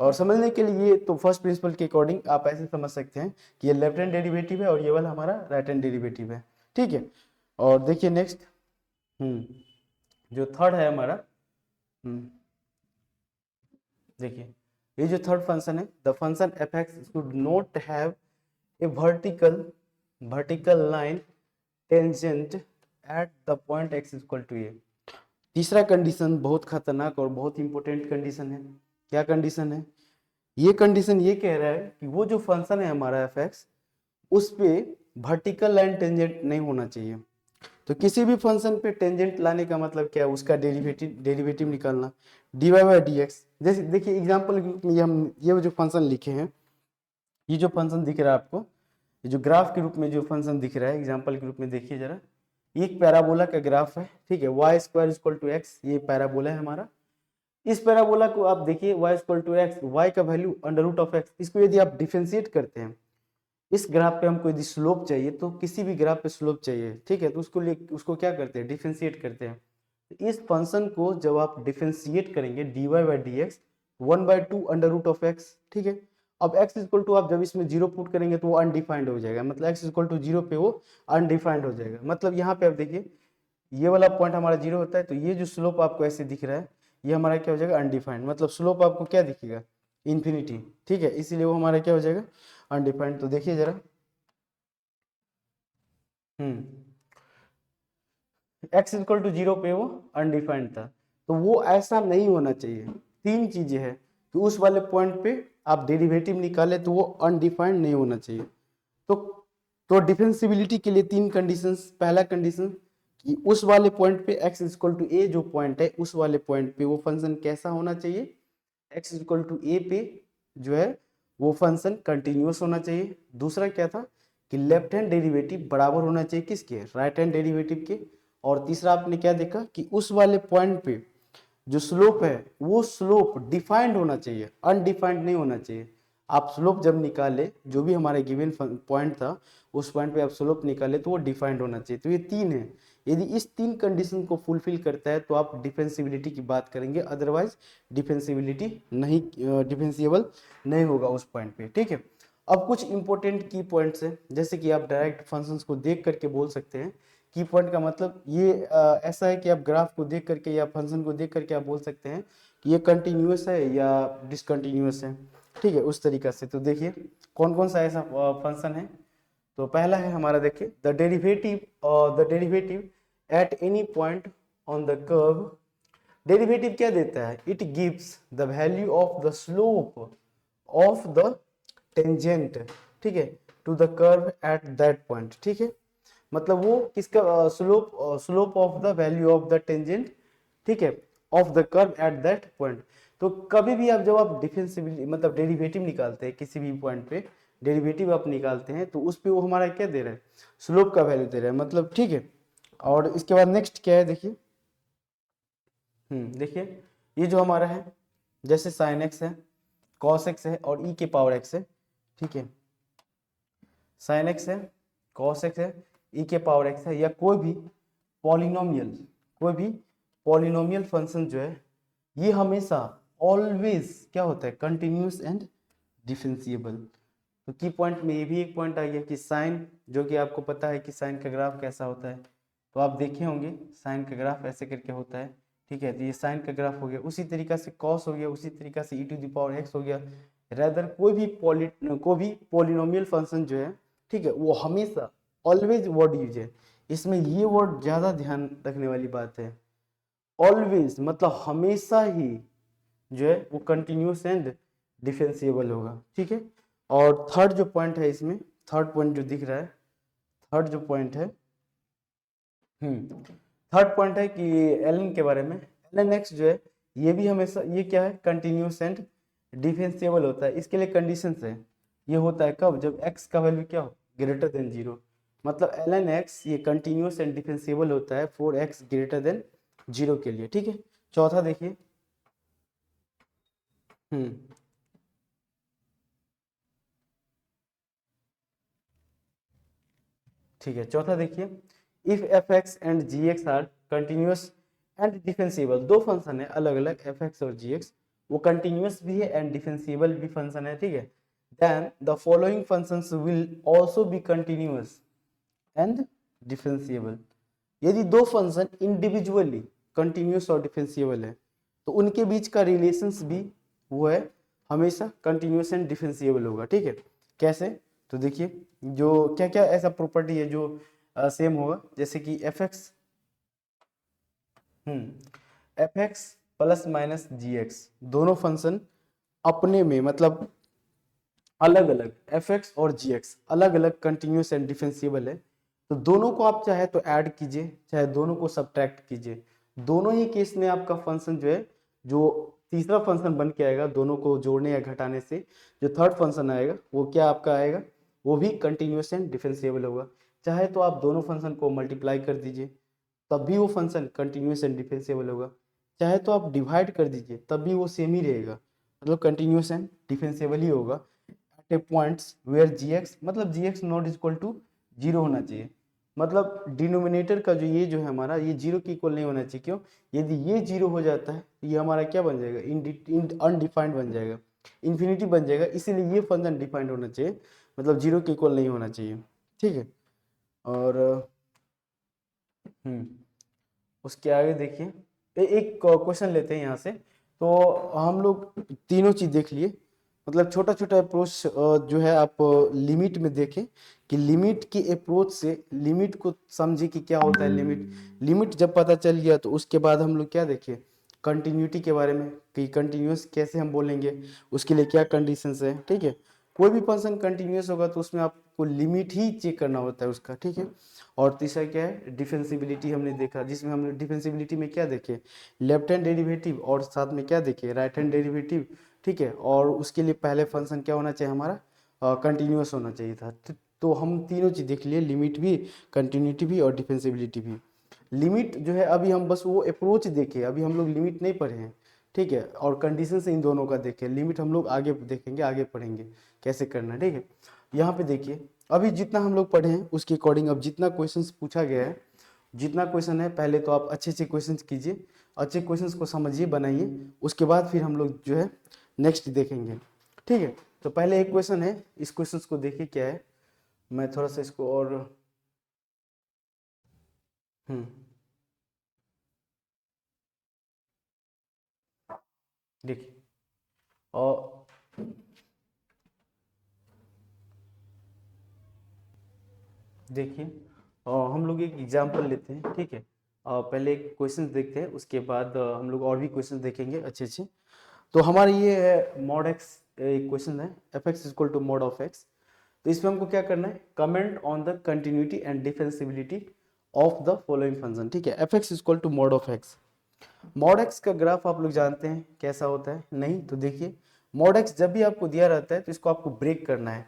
और समझने के लिए तो फर्स्ट प्रिंसिपल के अकॉर्डिंग आप ऐसे समझ सकते हैं कि ये लेफ्ट हैंड डेरिवेटिव है और ये वाला हमारा राइट हैंड डेरिवेटिव है, ठीक है। और देखिए नेक्स्ट, जो थर्ड है हमारा, देखिए ये जो थर्ड फंक्शन है, the function F X should not have a vertical line tangent at the point X equal to A. तीसरा कंडीशन बहुत खतरनाक और बहुत इंपॉर्टेंट कंडीशन है। क्या कंडीशन है, ये कंडीशन ये कह रहा है कि वो जो फंक्शन है हमारा एफ एक्स, उस पे वर्टिकल लाइन टेंजेंट नहीं होना चाहिए। तो किसी भी फंक्शन पे टेंजेंट लाने का मतलब क्या है, उसका डेरिवेटिव निकालना, dy बाई डी एक्स। जैसे देखिए एग्जाम्पल के रूप में हम ये जो फंक्शन लिखे हैं, ये जो फंक्शन दिख रहा है आपको, ये जो ग्राफ के रूप में जो फंक्शन दिख रहा है एग्जाम्पल के रूप में देखिए जरा, ये एक पैराबोला का ग्राफ है, ठीक है। Y square equal to X, ये पैराबोला है हमारा। इस पैराबोला को आप देखिए y equal to X, Y का value under root of X, इसको यदि आप डिफरेंशिएट करते हैं, इस ग्राफ पे हमको यदि स्लोप चाहिए, तो किसी भी ग्राफ पे स्लोप चाहिए, ठीक है, तो उसको क्या करते हैं, डिफरेंशिएट करते हैं। तो इस फंक्शन को जब आप डिफरेंशिएट करेंगे dy by d x, 1/2 under root of x, ठीक है। अब x इक्वल टू आप जब इसमें जीरो पुट करेंगे तो वो अनडिफाइंड हो जाएगा, मतलब x इक्वल टू जीरो पे वो अनडिफाइंड हो जाएगा। मतलब यहाँ पे आप देखिए ये वाला पॉइंट हमारा जीरो होता है, तो ये जो स्लोप आपको ऐसे दिख रहा है ये हमारा क्या हो जाएगा, अनडिफाइंड। मतलब स्लोप आपको क्या दिखेगा, इन्फिनिटी, ठीक है, इसीलिए वो हमारा क्या हो जाएगा, अनडिफाइंड। तो देखिए जरा, एक्स इक्वल टू जीरो पे वो अनडिफाइंड था, तो वो ऐसा नहीं होना चाहिए। तीन चीजें हैं कि उस वाले पॉइंट पे आप डेरिवेटिव निकाले तो वो अनडिफाइंड नहीं होना चाहिए। तो डिफरेंशिएबिलिटी के लिए तीन कंडीशंस। पहला कंडीशन कि उस वाले पॉइंट पे x इक्वल टू ए जो पॉइंट है उस वाले पॉइंट पे वो फंक्शन कैसा होना चाहिए, x इक्वल टू ए पे जो है वो फंक्शन कंटिन्यूअस होना चाहिए। दूसरा क्या था कि लेफ्ट हैंड डेरिवेटिव बराबर होना चाहिए किसके, राइट हैंड डेरिवेटिव के। और तीसरा आपने क्या देखा कि उस वाले पॉइंट पे जो स्लोप है वो स्लोप डिफाइंड होना चाहिए, अनडिफाइंड नहीं होना चाहिए। आप स्लोप जब निकाले, जो भी हमारे गिवन पॉइंट था उस पॉइंट पे आप स्लोप निकाले तो वो डिफाइंड होना चाहिए। तो ये तीन है, यदि इस तीन कंडीशन को फुलफिल करता है तो आप डिफरेंशिएबिलिटी की बात करेंगे, अदरवाइज डिफरेंशिएबिलिटी नहीं, डिफरेंशिएबल नहीं होगा उस पॉइंट पे, ठीक है। अब कुछ इंपॉर्टेंट की पॉइंट्स हैं, जैसे कि आप डायरेक्ट फंक्शंस को देख करके बोल सकते हैं। की पॉइंट का मतलब ये ऐसा है कि आप ग्राफ को देख करके या फंक्शन को देख करके आप बोल सकते हैं कि ये कंटिन्यूअस है या डिसकंटिन्यूअस है, ठीक है, उस तरीका से। तो देखिए कौन कौन सा ऐसा फंक्शन है। तो पहला है हमारा, देखिए the derivative at any point on the curve. Derivative क्या देता है, it gives the value of the slope of the tangent, ठीक है, to the curve at that point, ठीक है। मतलब वो किसका slope of the value of the tangent, ठीक है, of the curve at that point. तो कभी भी आप जब आप डिफरेंशिएबिलिटी मतलब डेरिवेटिव निकालते हैं किसी भी पॉइंट पे, डेरिवेटिव आप निकालते हैं तो उस पे वो हमारा क्या दे रहा है, स्लोप का वैल्यू दे रहा है, मतलब ठीक है। और इसके बाद नेक्स्ट क्या है देखिए, देखिए ये जो हमारा है जैसे साइन एक्स है, कॉस एक्स है और ई के पावर एक्स है, ठीक है, साइन एक्स है, कॉस एक्स है, ई के पावर एक्स है, या कोई भी पॉलिनोमियल, कोई भी पॉलिनोमियल फंक्शन जो है ये हमेशा ऑलवेज क्या होता है, कंटिन्यूस एंड डिफरेंशिएबल। तो की पॉइंट में ये भी एक पॉइंट आ गया कि साइन, जो कि आपको पता है कि साइन का ग्राफ कैसा होता है, तो आप देखे होंगे साइन का ग्राफ ऐसे करके होता है, ठीक है। तो ये साइन का ग्राफ हो गया, उसी तरीका से कॉस हो गया, उसी तरीका से ई टू द पावर एक्स हो गया। रेदर कोई भी पॉलिनोमियल फंक्शन जो है, ठीक है, वो हमेशा ऑलवेज वर्ड यूज है, इसमें ये वर्ड ज्यादा ध्यान रखने वाली बात है। ऑलवेज मतलब हमेशा ही जो है वो कंटिन्यूस एंड डिफरेंशिएबल होगा, ठीक है। और थर्ड जो पॉइंट है इसमें, थर्ड पॉइंट जो दिख रहा है, थर्ड जो पॉइंट है, थर्ड पॉइंट है कि एलन के बारे में, एलन एक्स जो है ये भी हमेशा ये क्या है, कंटिन्यूस एंड डिफरेंशिएबल होता है। इसके लिए कंडीशन है, ये होता है कब, जब एक्स का वैल्यू क्या हो, ग्रेटर देन जीरो। मतलब एलन एक्स ये कंटिन्यूस एंड डिफरेंशिएबल होता है for x greater than zero के लिए, ठीक है। चौथा देखिए, ठीक है, चौथा देखिए, if f x and g x are continuous and differentiable, दो फंक्शन है अलग अलग एफ एक्स और जी एक्स, वो कंटिन्यूस भी है एंड डिफरेंशिएबल भी फंक्शन है, ठीक है। Then the following functions will also be continuous and differentiable. यदि दो फंक्शन इंडिविजुअली कंटिन्यूस और डिफरेंशिएबल है तो उनके बीच का रिलेशंस भी वो है हमेशा कंटिन्यूस एंड डिफरेंशिएबल होगा, ठीक है। कैसे, तो देखिए जो क्या क्या ऐसा प्रॉपर्टी है जो सेम होगा, जैसे कि एफ एक्स प्लस माइनस जी एक्स, दोनों फंक्शन अपने में मतलब अलग अलग, एफ एक्स और जी एक्स अलग अलग कंटिन्यूस एंड डिफरेंशिएबल है, तो दोनों को आप चाहे तो ऐड कीजिए चाहे दोनों को सब्ट्रैक्ट कीजिए, दोनों ही केस में आपका फंक्शन जो है, जो तीसरा फंक्शन बन के आएगा दोनों को जोड़ने या घटाने से, जो थर्ड फंक्शन आएगा वो क्या आपका आएगा, वो भी कंटिन्यूस एंड डिफरेंशिएबल होगा। चाहे तो आप दोनों फंक्शन को मल्टीप्लाई कर दीजिए तब भी वो फंक्शन कंटिन्यूस एंड डिफरेंशिएबल होगा, चाहे तो आप डिवाइड कर दीजिए तब भी वो सेम ही रहेगा, मतलब कंटिन्यूस एंड डिफरेंशिएबल ही होगा at a points where G X, मतलब G X not equal to zero होना चाहिए, मतलब डिनोमिनेटर का जो ये जो है हमारा, ये जीरो की इक्वल नहीं होना चाहिए। क्यों, यदि ये जीरो हो जाता है तो ये हमारा क्या बन जाएगा, अनडिफाइंड बन जाएगा, इन्फिनिटी बन जाएगा, इसीलिए ये फंक्शन डिफाइंड होना चाहिए, मतलब जीरो के इक्वल नहीं होना चाहिए, ठीक है। और उसके आगे देखिए, एक क्वेश्चन लेते हैं यहाँ से, तो हम लोग तीनों चीज देख लिए, मतलब छोटा छोटा अप्रोच जो है आप लिमिट में देखें कि लिमिट की अप्रोच से लिमिट को समझे कि क्या होता है लिमिट, लिमिट जब पता चल गया तो उसके बाद हम लोग क्या देखें, कंटिन्यूटी के बारे में कि कंटिन्यूस कैसे हम बोलेंगे, उसके लिए क्या कंडीशंस है, ठीक है। कोई भी फंक्शन कंटिन्यूस होगा तो उसमें आपको लिमिट ही चेक करना होता है उसका, ठीक है। और तीसरा क्या है, डिफरेंशिबिलिटी हमने देखा, जिसमें हमने डिफरेंशिबिलिटी में क्या देखे, लेफ्ट हैंड डेरिवेटिव और साथ में क्या देखे, राइट हैंड डेरिवेटिव, ठीक है। और उसके लिए पहले फंक्शन क्या होना चाहिए हमारा, कंटिन्यूस होना चाहिए था। तो हम तीनों चीज देख लिए, लिमिट भी, कंटिन्यूटी भी और डिफरेंशिबिलिटी भी। लिमिट जो है अभी हम बस वो अप्रोच देखे, अभी हम लोग लिमिट नहीं पढ़े हैं, ठीक है। और कंडीशन से इन दोनों का देखें, लिमिट हम लोग आगे देखेंगे, आगे पढ़ेंगे कैसे करना है, ठीक है। यहाँ पे देखिए अभी जितना हम लोग पढ़े हैं उसके अकॉर्डिंग अब जितना क्वेश्चंस पूछा गया है, जितना क्वेश्चन है पहले तो आप अच्छे से क्वेश्चंस कीजिए, अच्छे क्वेश्चंस को समझिए बनाइए, उसके बाद फिर हम लोग जो है नेक्स्ट देखेंगे, ठीक है। तो पहले एक क्वेश्चन है, इस क्वेश्चंस को देखिए क्या है, मैं थोड़ा सा इसको और हम्म देखिए, और देखिए हम लोग एक एग्जांपल लेते हैं, ठीक है। पहले एक क्वेश्चन देखते हैं, उसके बाद हम लोग और भी क्वेश्चन देखेंगे अच्छे अच्छे। तो हमारा ये है मॉड एक्स, एक क्वेश्चन है F x equal to mod of X, तो इसमें हमको क्या करना है, comment on the continuity and differentiability of the following function, ठीक है। F x equal to mod of X. Mod X का ग्राफ आप लोग जानते हैं कैसा होता है, नहीं तो देखिए, मॉड एक्स जब भी आपको दिया रहता है तो इसको आपको ब्रेक करना है।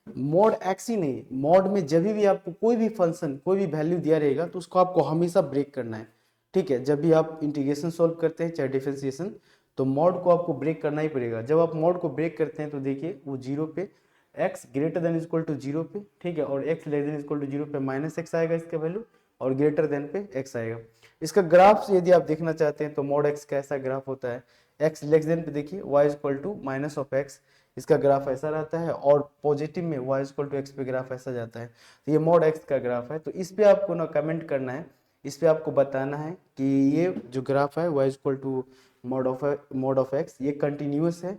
मॉड एक्स ही नहीं, मॉड में जब भी आपको कोई भी फंक्शन कोई भी वैल्यू दिया रहेगा तो उसको आपको हमेशा ब्रेक करना है, ठीक है। जब भी आप इंटीग्रेशन सॉल्व करते हैं चाहे डिफरेंशिएशन, तो मॉड को आपको ब्रेक करना ही पड़ेगा। जब आप मॉड को ब्रेक करते हैं तो देखिए वो जीरो पे, x greater than equal to zero पे, ठीक है, और x less than equal to zero पे माइनस एक्स आएगा इसका वैल्यू, और ग्रेटर देन पे x आएगा। इसका ग्राफ यदि आप देखना चाहते हैं तो मॉड x का ऐसा ग्राफ होता है, x लेस देन पे देखिए y इक्वल टू माइनस ऑफ x, इसका ग्राफ ऐसा रहता है, और पॉजिटिव में y इक्वल टू x पे ग्राफ ऐसा जाता है। तो ये मॉड x का ग्राफ है। तो इस पे आपको ना कमेंट करना है, इस पे आपको बताना है कि ये जो ग्राफ है y equal to mod of x ये कंटिन्यूअस है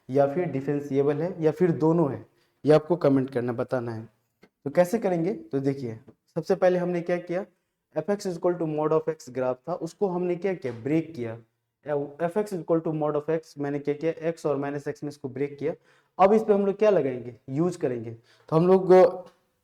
या फिर डिफरेंशिएबल है या फिर दोनों है, ये आपको कमेंट करना बताना है। तो कैसे करेंगे, तो देखिए सबसे पहले हमने क्या किया, f x equal to mod of x graph था, उसको हमने क्या किया, ब्रेक किया। F x equal to mod of x मैंने क्या किया, एक्स और माइनस एक्स में इसको ब्रेक किया। अब इस पे हम लोग क्या लगाएंगे, यूज करेंगे। तो हम लोग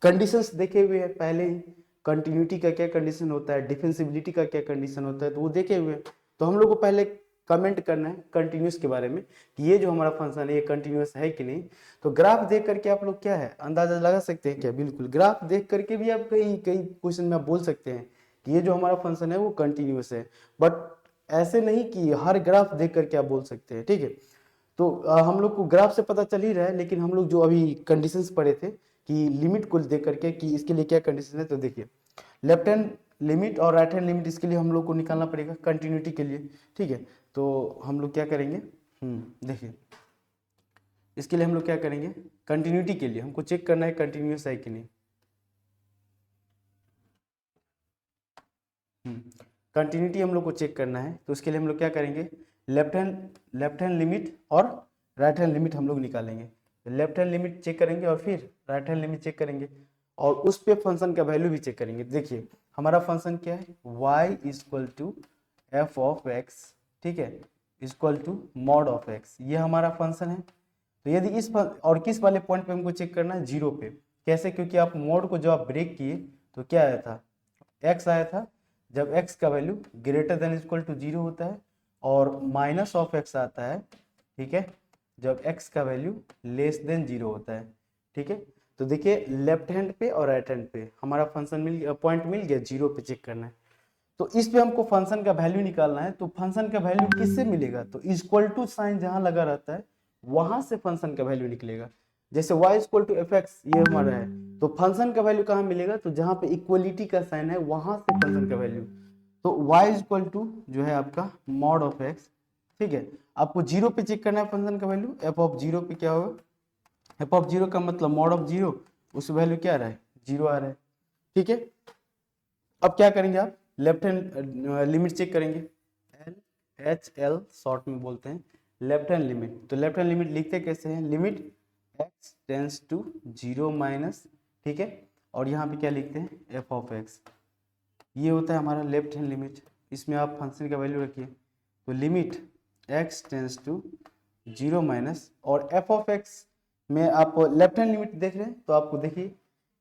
कंडीशंस देखे हुए हैं पहले ही, कंटिन्यूटी का क्या कंडीशन होता है, डिफेंसिबिलिटी का क्या कंडीशन होता है, तो वो देखे हुए हैं। तो हम लोग को पहले कमेंट करना है कंटिन्यूस के बारे में कि ये जो हमारा फंक्शन है ये कंटिन्यूस है कि नहीं। तो ग्राफ देख करके आप लोग क्या है अंदाजा लगा सकते हैं क्या, बिल्कुल ग्राफ देख करके भी आप कई कई क्वेश्चन में आप बोल सकते हैं कि ये जो हमारा फंक्शन है वो कंटिन्यूस है, बट ऐसे नहीं कि हर ग्राफ देख करके आप बोल सकते हैं, ठीक है। तो हम लोग को ग्राफ से पता चल ही रहा है, लेकिन हम लोग जो अभी कंडीशंस पढ़े थे कि लिमिट को देख करके कि इसके लिए क्या कंडीशन है, तो देखिए लेफ्ट हैंड लिमिट और राइट हैंड लिमिट इसके लिए हम लोग को निकालना पड़ेगा कंटिन्यूटी के लिए, ठीक है। तो हम लोग क्या करेंगे, देखिए इसके लिए हम लोग क्या करेंगे, कंटिन्यूटी के लिए हमको चेक करना है कंटिन्यूस है कि नहीं। कंटिन्यूटी हम लोग को चेक करना है, तो उसके लिए हम लोग क्या करेंगे, लेफ्ट हैंड लिमिट और राइट हैंड लिमिट हम लोग निकालेंगे। लेफ्ट हैंड लिमिट चेक करेंगे और फिर राइट हैंड लिमिट चेक करेंगे, और उस पे फंक्शन का वैल्यू भी चेक करेंगे। देखिए हमारा फंक्शन क्या है, y equal to f of x, ठीक है, equal to mod of x, ये हमारा फंक्शन है। तो यदि और किस वाले पॉइंट पे हमको चेक करना है, जीरो पे। कैसे, क्योंकि आप मॉड को जब आप ब्रेक किए तो क्या आया था, x आया था। जब x का value greater than equal to zero होता है, और माइनस ऑफ x आता है, ठीक है, जब x का वैल्यू लेस देन जीरो होता है, ठीक है। तो देखिए लेफ्ट हैंड पे और राइट हैंड पे हमारा फंक्शन पॉइंट मिल गया, जीरो पे चेक करना है। तो इस पे हमको फंक्शन का वैल्यू निकालना है। तो फंक्शन का वैल्यू किससे मिलेगा, तो इक्वल टू साइन जहां लगा रहता है वहां से फंक्शन का वैल्यू निकलेगा। जैसे y equal to f x ये हमारा है, तो फंक्शन का वैल्यू कहाँ मिलेगा, तो जहां पे इक्वलिटी का साइन है वहां से फंक्शन का वैल्यू। तो y इक्वल टू जो है आपका मॉड ऑफ एक्स, ठीक है। आपको जीरो पे चेक करना है फंक्शन का वैल्यू, एफ ऑफ जीरो पे क्या होगा, एफ ऑफ जीरो का मतलब मॉड ऑफ जीरो, उस वैल्यू क्या आ रहा है, जीरो आ रहा है, ठीक है। अब क्या करेंगे आप, लेफ्ट हैंड लिमिट चेक करेंगे, एल एच एल शॉर्ट में बोलते हैं लेफ्ट हैंड लिमिट। तो लेफ्ट हैंड लिमिट लिखते कैसे हैं, limit x tends to zero minus, ठीक है, और यहाँ पे क्या लिखते हैं, एफ ऑफ एक्स, ये होता है हमारा लेफ्ट हैंड लिमिट। इसमें आप फंक्शन का वैल्यू रखिए, तो limit x tends to zero minus, और एफ ऑफ एक्स में आप लेफ्ट हैंड लिमिट देख रहे हैं, तो आपको देखिए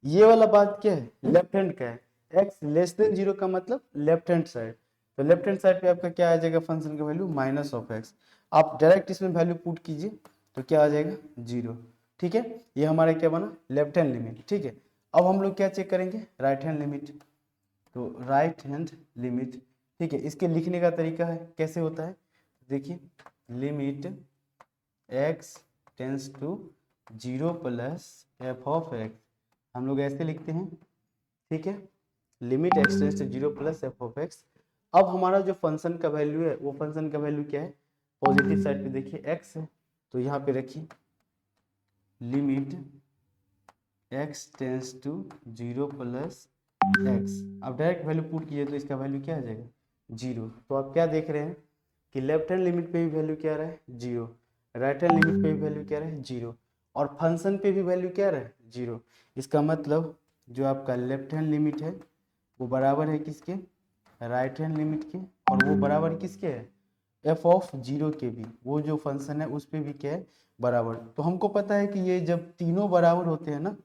ये वाला बात क्या है, लेफ्ट हैंड का है, x लेस देन जीरो का मतलब लेफ्ट हैंड साइड। तो लेफ्ट हैंड साइड पे आपका क्या आ जाएगा फंक्शन का वैल्यू, माइनस ऑफ एक्स। आप डायरेक्ट इसमें वैल्यू पुट कीजिए तो क्या आ जाएगा, जीरो, ठीक है। ये हमारा क्या बना, लेफ्ट हैंड लिमिट, ठीक है। अब हम लोग क्या चेक करेंगे, राइट हैंड लिमिट। तो राइट हैंड लिमिट, ठीक है, इसके लिखने का तरीका है कैसे होता है, देखिए limit x tends to zero plus f of x, हम लोग ऐसे लिखते हैं, ठीक है, limit x tends to zero plus f of x. अब हमारा जो फंक्शन का वैल्यू है वो फंक्शन का वैल्यू क्या है, पॉजिटिव साइड पे देखिए एक्स है, तो यहाँ पे रखिए limit x tends to zero plus x. अब डायरेक्ट वैल्यू पुट कीजिए तो इसका वैल्यू क्या आ जाएगा, जीरो। तो आप क्या देख रहे हैं कि लेफ्ट हैंड लिमिट पे भी वैल्यू क्या आ रहा है, जीरो, राइट हैंड लिमिट पे भी वैल्यू क्या आ रहा है, जीरो, और फंक्शन पे भी वैल्यू क्या आ रहा है, जीरो। इसका मतलब जो आपका लेफ्ट हैंड लिमिट है वो बराबर है किसके, राइट हैंड लिमिट के, और वो बराबर किसके है, एफ ऑफ जीरो के भी, वो जो फंक्शन है उस पर भी क्या है, बराबर। तो हमको पता है कि ये जब तीनों बराबर होते हैं ना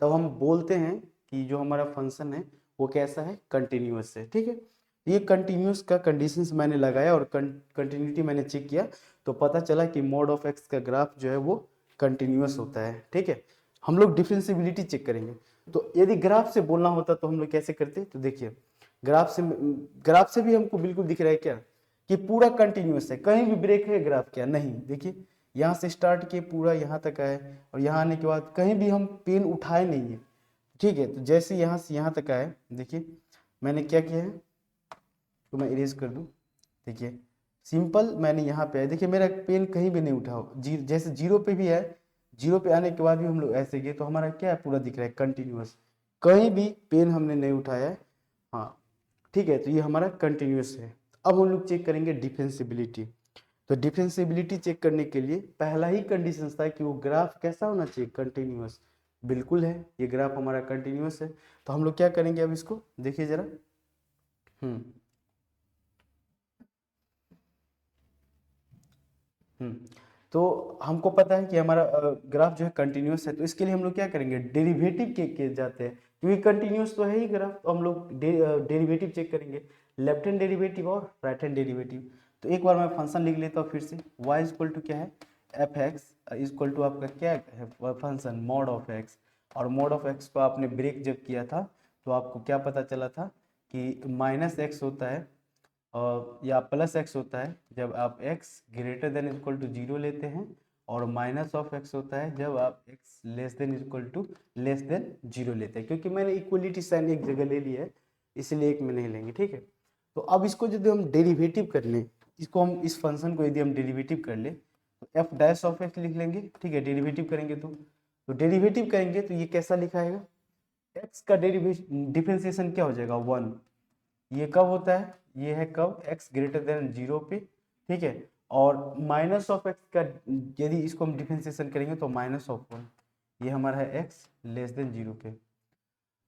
तब हम बोलते हैं कि जो हमारा फंक्शन है वो कैसा है, कंटिन्यूअस है। ठीक है, ये कंटिन्यूअस का कंडीशंस मैंने लगाया और कंटिन्यूटी मैंने चेक किया, तो पता चला कि मोड ऑफ एक्स का ग्राफ जो है वो कंटिन्यूअस होता है। ठीक है, हम लोग डिफरेंशिएबिलिटी चेक करेंगे। तो यदि ग्राफ से बोलना होता तो हम लोग कैसे करते, तो देखिए ग्राफ से भी हमको बिल्कुल दिख रहा है क्या कि पूरा कंटिन्यूअस है, कहीं भी ब्रेक है ग्राफ क्या, नहीं। देखिए यहाँ से स्टार्ट किए पूरा यहाँ तक आए और यहाँ आने के बाद कहीं भी हम पेन उठाए नहीं है। ठीक है, तो जैसे यहाँ से यहाँ तक आए, देखिए मैंने क्या किया है, तो मैं इरेज कर दूं। देखिए सिंपल, मैंने यहाँ पे, देखिए मेरा पेन कहीं भी नहीं उठाओ, जैसे जीरो पे भी है, जीरो पे आने के बाद भी हम लोग ऐसे किए तो हमारा क्या है, पूरा दिख रहा है कंटिन्यूअस, कहीं भी पेन हमने नहीं उठाया है। हाँ ठीक है, तो ये हमारा कंटिन्यूअस है। अब हम लोग चेक करेंगे डिफरेंशिएबिलिटी। तो डिफरेंशिएबिलिटी चेक करने के लिए पहला ही कंडीशन था कि वो ग्राफ कैसा होना चाहिए, कंटिन्यूअस। बिल्कुल है, ये ग्राफ हमारा कंटिन्यूअस है। तो हम लोग क्या करेंगे अब इसको देखिए जरा। हम्म हम्म तो हमको पता है कि हमारा ग्राफ जो है कंटिन्यूअस है, तो इसके लिए हम लोग क्या करेंगे, डेरिवेटिव के जाते हैं, क्योंकि कंटिन्यूअस तो है ही ग्राफ, तो हम लोग डेरिवेटिव चेक करेंगे, लेफ्ट हैंड डेरिवेटिव और राइट हैंड डेरिवेटिव। तो एक बार मैं फंक्शन लिख लेता हूँ फिर से, y इक्वल टू क्या है, एफ एक्स इक्वल टू आपका क्या है फंक्शन मॉड ऑफ एक्स। और मॉड ऑफ एक्स को आपने ब्रेक जब किया था तो आपको क्या पता चला था कि माइनस एक्स होता है या प्लस एक्स होता है जब आप x greater than equal to zero लेते हैं, और माइनस ऑफ एक्स होता है जब आप x less than equal to less than zero लेते हैं। क्योंकि मैंने इक्वलिटी साइन एक जगह ले लिया है इसलिए एक में नहीं लेंगे। ठीक है, तो अब इसको यदि हम डेरिवेटिव कर लें, इसको हम इस फंक्शन को यदि हम डेरिवेटिव कर लें तो एफ डैश ऑफ एक्स लिख लेंगे। ठीक है, डेरिवेटिव करेंगे तो डेरिवेटिव करेंगे तो ये कैसा लिखाएगा, एक्स का डिफरेंशिएशन क्या हो जाएगा, वन। ये कब होता है, ये है कब, x ग्रेटर देन जीरो पे। ठीक है, और माइनस ऑफ एक्स का यदि इसको हम डिफरेंशिएशन करेंगे तो माइनस ऑफ वन, ये हमारा है x लेस देन जीरो पे।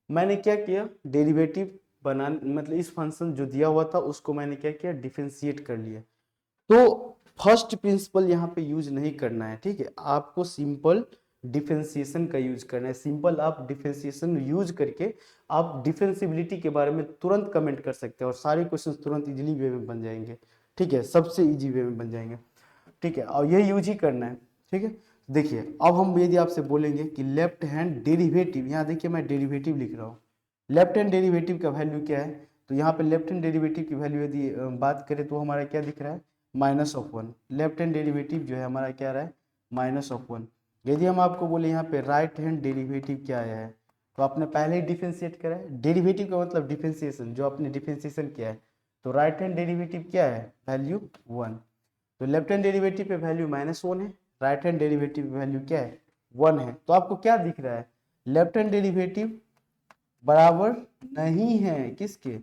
मैंने क्या किया, डेरिवेटिव बना, मतलब इस फंक्शन जो दिया हुआ था उसको मैंने क्या किया, डिफरेंशिएट कर लिया। तो फर्स्ट प्रिंसिपल यहाँ पे यूज नहीं करना है। ठीक है, आपको सिंपल डिफरेंशिएशन का यूज करना है। सिंपल आप डिफरेंशिएशन यूज करके आप डिफरेंशिएबिलिटी के बारे में तुरंत कमेंट कर सकते हैं और सारे क्वेश्चन तुरंत इजीली वे में बन जाएंगे। ठीक है, सबसे इजी वे में बन जाएंगे। ठीक है, और यही यूज ही करना है। ठीक है, देखिए अब हम यदि आपसे बोलेंगे कि लेफ्ट हैंड डेरिवेटिव, यहाँ देखिए मैं डेरिवेटिव लिख रहा हूँ, लेफ्ट हैंड डेरिवेटिव का वैल्यू क्या है, तो यहाँ पे लेफ्ट हैंड डेरिवेटिव की वैल्यू यदि बात करें तो हमारा क्या दिख रहा है, minus of one. Left hand derivative जो है हमारा क्या रहा है, माइनस ऑफ वन। यदि हम आपको बोले यहाँ पे राइट हैंड डेरिवेटिव क्या आया है, तो आपने पहले ही डिफरेंशिएट करा है, डेरिवेटिव का मतलब डिफरेंशिएशन, जो आपने डिफरेंशिएशन किया है, तो राइट हैंड डेरिवेटिव क्या है, वैल्यू वन। तो लेफ्ट हैंड डेरिवेटिव पे वैल्यू माइनस वन है, राइट हैंड डेरिवेटिव पे वैल्यू क्या है, वन है। तो आपको क्या दिख रहा है, लेफ्ट हैंड डेरिवेटिव बराबर नहीं है किसके,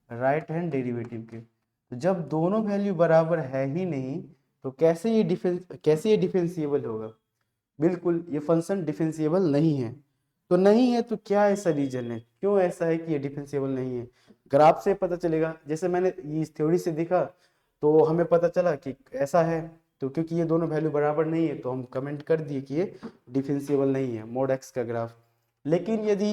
राइट हैंड डेरिवेटिव के। तो जब दोनों वैल्यू बराबर है ही नहीं तो कैसे ये डिफरेंशिएबल होगा, बिल्कुल ये फंक्शन डिफरेंशिएबल नहीं है। तो नहीं है तो क्या ऐसा रीजन है, क्यों ऐसा है कि ये डिफरेंशिएबल नहीं है, ग्राफ से पता चलेगा। जैसे मैंने ये इस थ्योरी से देखा तो हमें पता चला कि ऐसा है, तो क्योंकि ये दोनों वैल्यू बराबर नहीं है तो हम कमेंट कर दिए कि ये डिफरेंशिएबल नहीं है मोड एक्स का ग्राफ। लेकिन यदि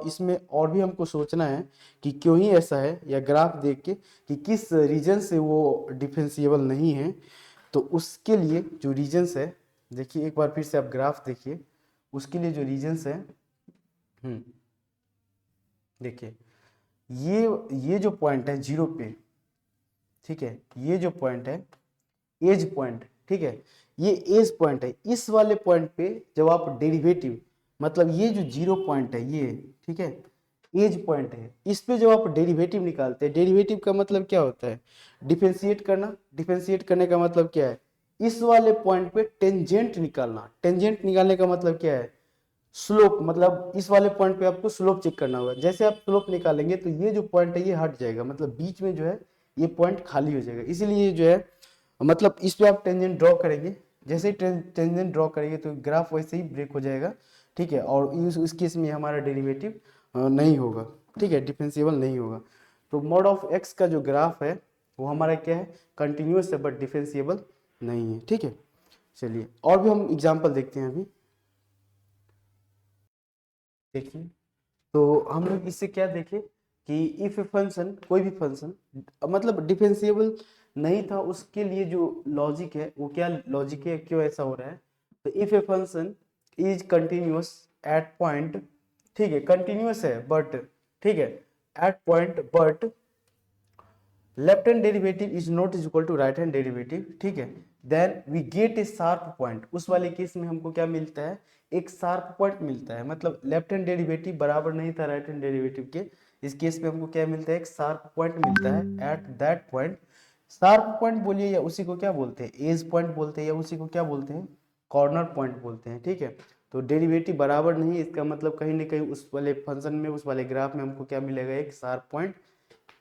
इसमें और भी हमको सोचना है कि क्यों ही ऐसा है, या ग्राफ देख के कि किस रीजन से वो डिफरेंशिएबल नहीं है, तो उसके लिए जो रीजन्स है, देखिए एक बार फिर से आप ग्राफ देखिए, उसके लिए जो रीजन्स है, हम्म देखिए ये जो पॉइंट है जीरो पे, ठीक है, ये जो पॉइंट है एज पॉइंट, ठीक है, ये एज पॉइंट है। इस वाले पॉइंट पे जब आप डेरिवेटिव, मतलब ये जो जीरो पॉइंट है ये, ठीक है, एज पॉइंट है, इस पे जब आप डेरिवेटिव निकालते हैं, डेरिवेटिव का मतलब क्या होता है, डिफरेंशिएट करना। डिफरेंशिएट करने का मतलब क्या है, इस वाले पॉइंट पे टेंजेंट निकालना। टेंजेंट निकालने का मतलब क्या है, स्लोप, मतलब इस वाले पॉइंट पे आपको स्लोप चेक करना होगा। जैसे आप स्लोप निकालेंगे तो ये जो पॉइंट है ये हट जाएगा, मतलब बीच में जो है ये पॉइंट खाली हो जाएगा, इसीलिए जो है मतलब इस पे आप टेंजेंट ड्रॉ करेंगे। जैसे ही टेंजेंट ड्रॉ करेंगे तो ग्राफ वैसे ही ब्रेक हो जाएगा। ठीक है, और इस केस में हमारा डेरिवेटिव नहीं होगा। ठीक है, डिफरेंशिएबल नहीं होगा। तो मोड ऑफ एक्स का जो ग्राफ है वो हमारा क्या है, कंटिन्यूअस है बट डिफरेंशिएबल नहीं है। ठीक है, चलिए और भी हम एग्जाम्पल देखते हैं अभी। देखिए, तो हम लोग इससे क्या देखें कि इफ ए फंक्शन, कोई भी फंक्शन मतलब डिफरेंशिएबल नहीं था, उसके लिए जो लॉजिक है वो क्या लॉजिक है, क्यों ऐसा हो रहा है। तो if a function is continuous at point, ठीक है, कंटिन्यूअस है बट, ठीक है, at point but left hand derivative is not is equal to right hand derivative, ठीक है, then we get a sharp point. उस वाले केस में हमको क्या मिलता है, एक शार्प पॉइंट मिलता है, मतलब लेफ्ट हैंड डेरिवेटिव बराबर नहीं था राइट हैंड डेरिवेटिव के, इस केस में हमको क्या मिलता है, एक शार्प पॉइंट मिलता है eight that point. Sharp point बोलिए या उसी को क्या बोलते हैं, एज पॉइंट बोलते हैं, या उसी को क्या बोलते हैं, कॉर्नर पॉइंट बोलते हैं, ठीक है। तो डेरिवेटिव बराबर नहीं, इसका मतलब कहीं ना कहीं उस वाले फंक्शन में, उस वाले ग्राफ में हमको क्या मिलेगा, एक शार्प पॉइंट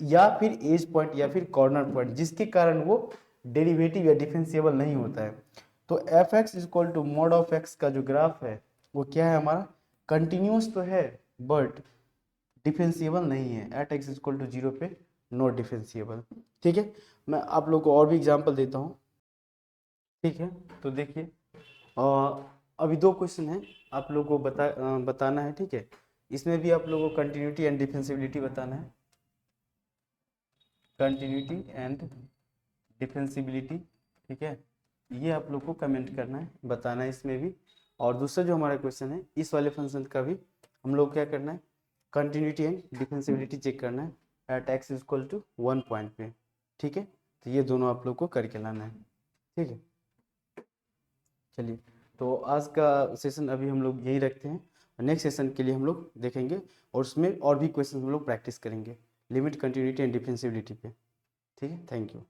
या फिर एज पॉइंट या फिर कॉर्नर पॉइंट, जिसके कारण वो डेरिवेटिव या डिफरेंशिएबल नहीं होता है। तो f x is equal to mod of x का जो ग्राफ है वो क्या है हमारा, कंटिन्यूस तो है बट डिफरेंशिएबल नहीं है, at x is equal to 0 पे नॉट डिफरेंशिएबल, ठीक है। मैं आप लोग को और भी एग्जांपल देता हूँ, ठीक है। तो देखिए, अभी दो क्वेश्चन है, आप लोग को बताना है, ठीक है। इसमें भी आप लोगों को कंटिन्यूटी एंड डिफरेंशिएबिलिटी बताना है, कंटिन्यूटी एंड डिफरेंशिएबिलिटी, ठीक है। ये आप लोग को कमेंट करना है, बताना है इसमें भी। और दूसरा जो हमारा क्वेश्चन है, इस वाले फंक्शन का भी हम लोग क्या करना है, कंटिन्यूटी एंड डिफरेंशिएबिलिटी चेक करना है at x equal to 1 point पे, ठीक है। तो ये दोनों आप लोग को करके लाना है, ठीक है। चलिए, तो आज का सेशन अभी हम लोग यही रखते हैं, नेक्स्ट सेशन के लिए हम लोग देखेंगे और उसमें और भी क्वेश्चन हम लोग प्रैक्टिस करेंगे लिमिट, कंटिन्यूटी एंड डिफरेंशिएबिलिटी पे, ठीक है। Thank you.